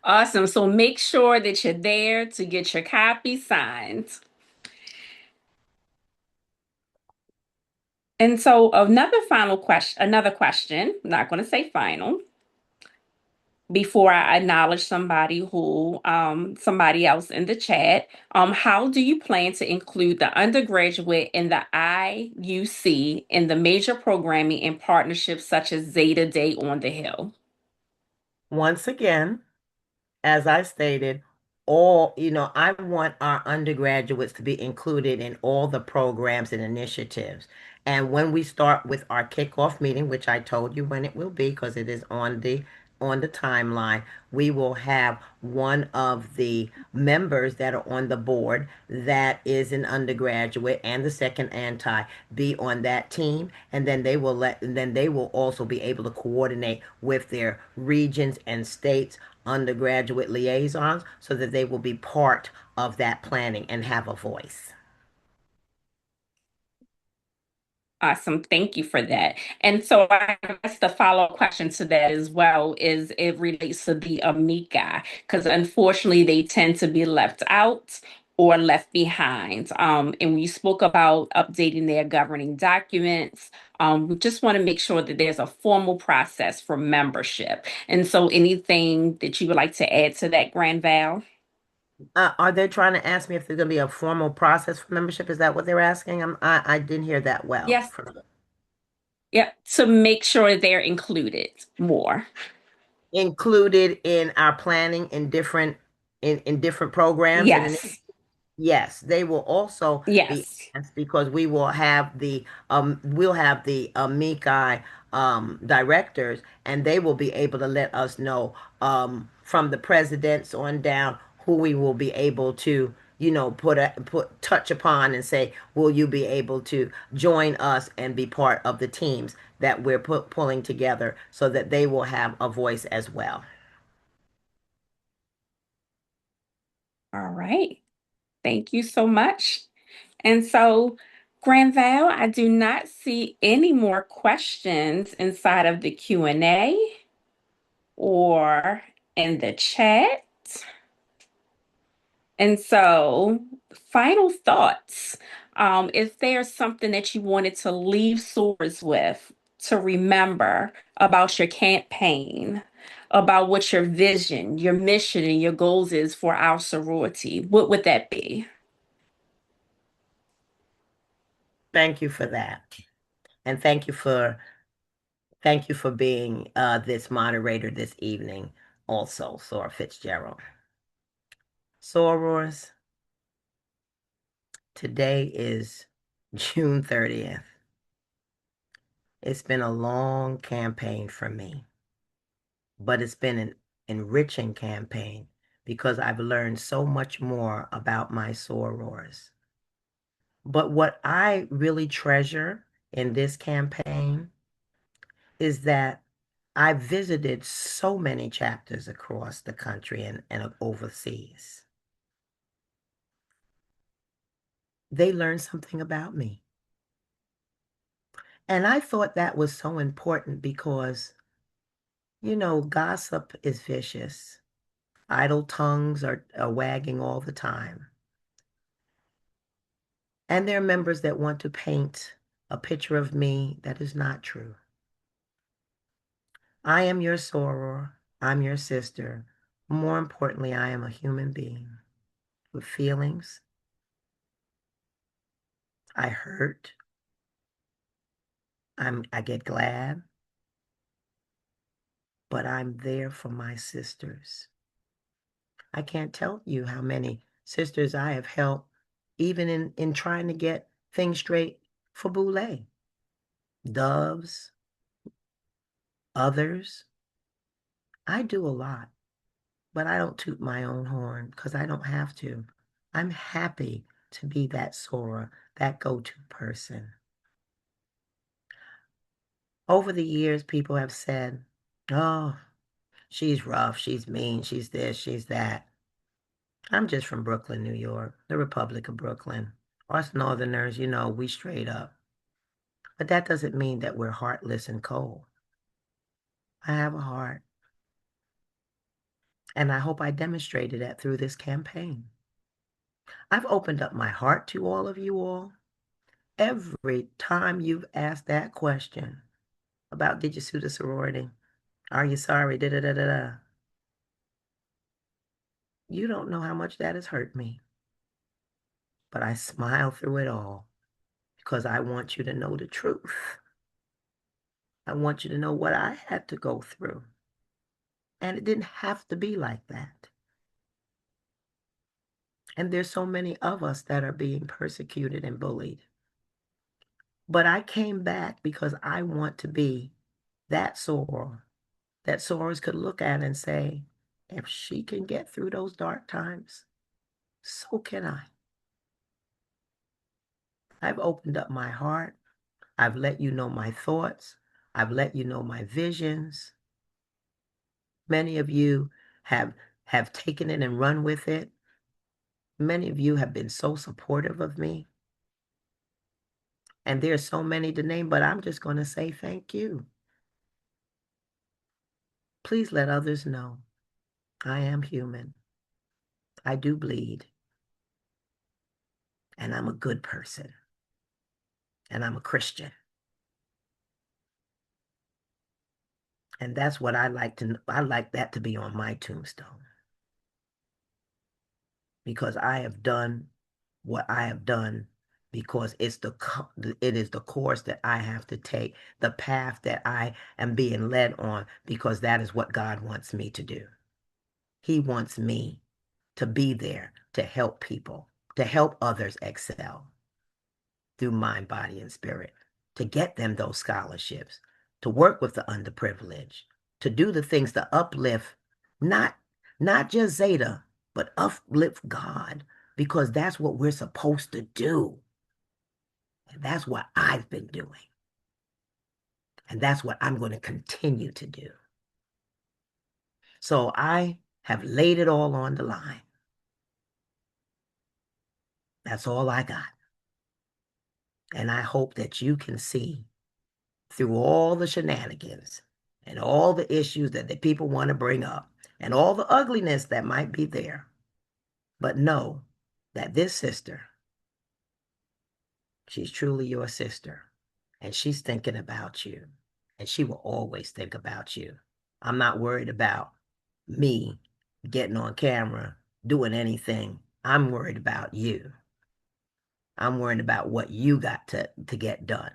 Awesome. So make sure that you're there to get your copy signed. And so another question, I'm not going to say final, before I acknowledge somebody else in the chat. How do you plan to include the undergraduate in the IUC in the major programming and partnerships such as Zeta Day on the Hill? Once again, as I stated, I want our undergraduates to be included in all the programs and initiatives. And when we start with our kickoff meeting, which I told you when it will be, because it is on the timeline, we will have one of the members that are on the board that is an undergraduate and the second anti be on that team, and then they will also be able to coordinate with their regions and states undergraduate liaisons so that they will be part of that planning and have a voice. Awesome. Thank you for that. And so I guess the follow-up question to that as well is it relates to the Amica, because unfortunately they tend to be left out or left behind. And we spoke about updating their governing documents. We just want to make sure that there's a formal process for membership. And so anything that you would like to add to that, Grand Val? Are they trying to ask me if there's going to be a formal process for membership? Is that what they're asking? I didn't hear that well. Yes. Yep. To make sure they're included more. Included in our planning in different in different programs and Yes. yes, they will also be Yes. asked because we will have the Amici directors, and they will be able to let us know from the presidents on down who we will be able to put touch upon and say, will you be able to join us and be part of the teams that we're pulling together so that they will have a voice as well. All right. Thank you so much. And so, Grand Val, I do not see any more questions inside of the Q&A or in the chat. And so, final thoughts. If there's something that you wanted to leave Sorors with to remember about your campaign, about what your vision, your mission, and your goals is for our sorority, what would that be? Thank you for that. And thank you for being this moderator this evening also, Sora Fitzgerald. Sorors, today is June 30th. It's been a long campaign for me, but it's been an enriching campaign because I've learned so much more about my sorors. But what I really treasure in this campaign is that I visited so many chapters across the country and overseas. They learned something about me. And I thought that was so important because, gossip is vicious. Idle tongues are wagging all the time. And there are members that want to paint a picture of me that is not true. I am your soror. I'm your sister. More importantly, I am a human being with feelings. I hurt. I get glad. But I'm there for my sisters. I can't tell you how many sisters I have helped, even in trying to get things straight for Boulay. Doves, others. I do a lot, but I don't toot my own horn because I don't have to. I'm happy to be that Sora, that go-to person. Over the years, people have said, oh, she's rough, she's mean, she's this, she's that. I'm just from Brooklyn, New York, the Republic of Brooklyn. Us Northerners, we straight up. But that doesn't mean that we're heartless and cold. I have a heart. And I hope I demonstrated that through this campaign. I've opened up my heart to all of you all. Every time you've asked that question about did you sue the sorority? Are you sorry? Da da da da da. You don't know how much that has hurt me. But I smile through it all because I want you to know the truth. I want you to know what I had to go through. And it didn't have to be like that. And there's so many of us that are being persecuted and bullied. But I came back because I want to be that soror that sorors could look at and say, if she can get through those dark times, so can I. I've opened up my heart. I've let you know my thoughts. I've let you know my visions. Many of you have taken it and run with it. Many of you have been so supportive of me. And there's so many to name, but I'm just going to say thank you. Please let others know I am human. I do bleed. And I'm a good person. And I'm a Christian. And that's what I like that to be on my tombstone. Because I have done what I have done because it is the course that I have to take, the path that I am being led on, because that is what God wants me to do. He wants me to be there to help people, to help others excel through mind, body, and spirit, to get them those scholarships, to work with the underprivileged, to do the things to uplift, not just Zeta, but uplift God, because that's what we're supposed to do. And that's what I've been doing. And that's what I'm going to continue to do. So I have laid it all on the line. That's all I got. And I hope that you can see through all the shenanigans and all the issues that the people want to bring up and all the ugliness that might be there. But know that this sister, she's truly your sister, and she's thinking about you, and she will always think about you. I'm not worried about me getting on camera, doing anything. I'm worried about you. I'm worried about what you got to get done.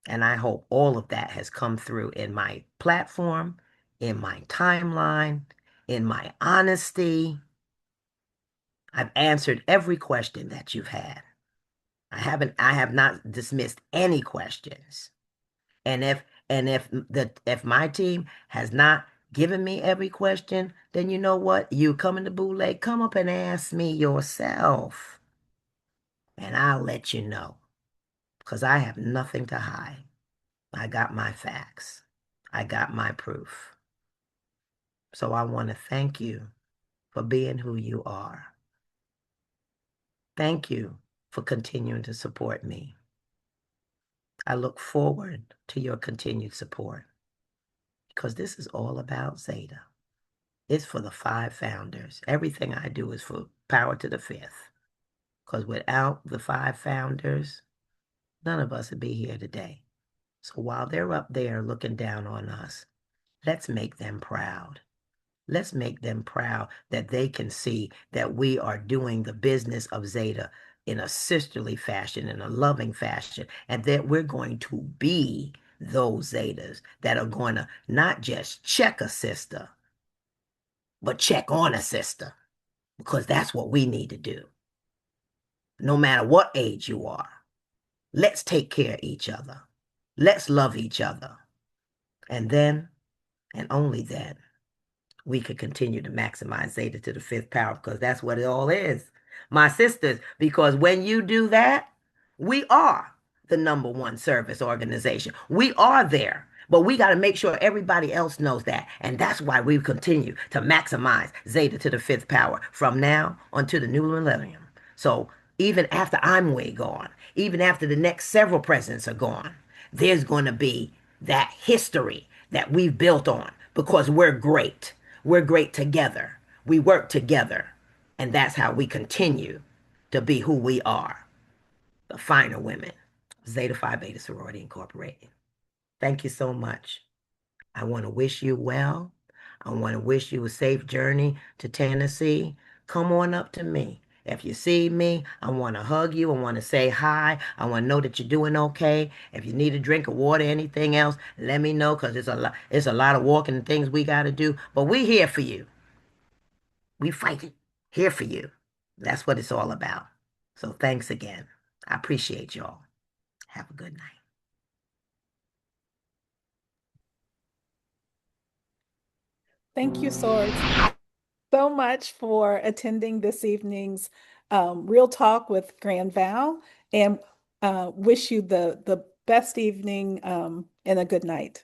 And I hope all of that has come through in my platform, in my timeline, in my honesty. I've answered every question that you've had. I have not dismissed any questions. And if my team has not given me every question, then you know what? You coming to Boulay, come up and ask me yourself. And I'll let you know. Because I have nothing to hide. I got my facts. I got my proof. So I want to thank you for being who you are. Thank you for continuing to support me. I look forward to your continued support because this is all about Zeta. It's for the 5 founders. Everything I do is for power to the 5th. Because without the 5 founders, none of us would be here today. So while they're up there looking down on us, let's make them proud. Let's make them proud that they can see that we are doing the business of Zeta in a sisterly fashion, in a loving fashion, and that we're going to be those Zetas that are going to not just check a sister, but check on a sister, because that's what we need to do. No matter what age you are, let's take care of each other. Let's love each other. And then, and only then, we could continue to maximize Zeta to the 5th power, because that's what it all is. My sisters, because when you do that, we are the #1 service organization. We are there, but we got to make sure everybody else knows that. And that's why we continue to maximize Zeta to the 5th power from now until the new millennium. So even after I'm way gone, even after the next several presidents are gone, there's going to be that history that we've built on, because we're great. We're great together. We work together. And that's how we continue to be who we are, the finer women, Zeta Phi Beta Sorority Incorporated. Thank you so much. I want to wish you well. I want to wish you a safe journey to Tennessee. Come on up to me. If you see me, I want to hug you. I want to say hi. I want to know that you're doing okay. If you need a drink of water, anything else, let me know, because it's a lot of walking and things we got to do. But we here for you. We fighting here for you. That's what it's all about. So thanks again. I appreciate y'all. Have a good night. Thank you, Sorors, so much for attending this evening's Real Talk with Grand Val, and wish you the best evening and a good night.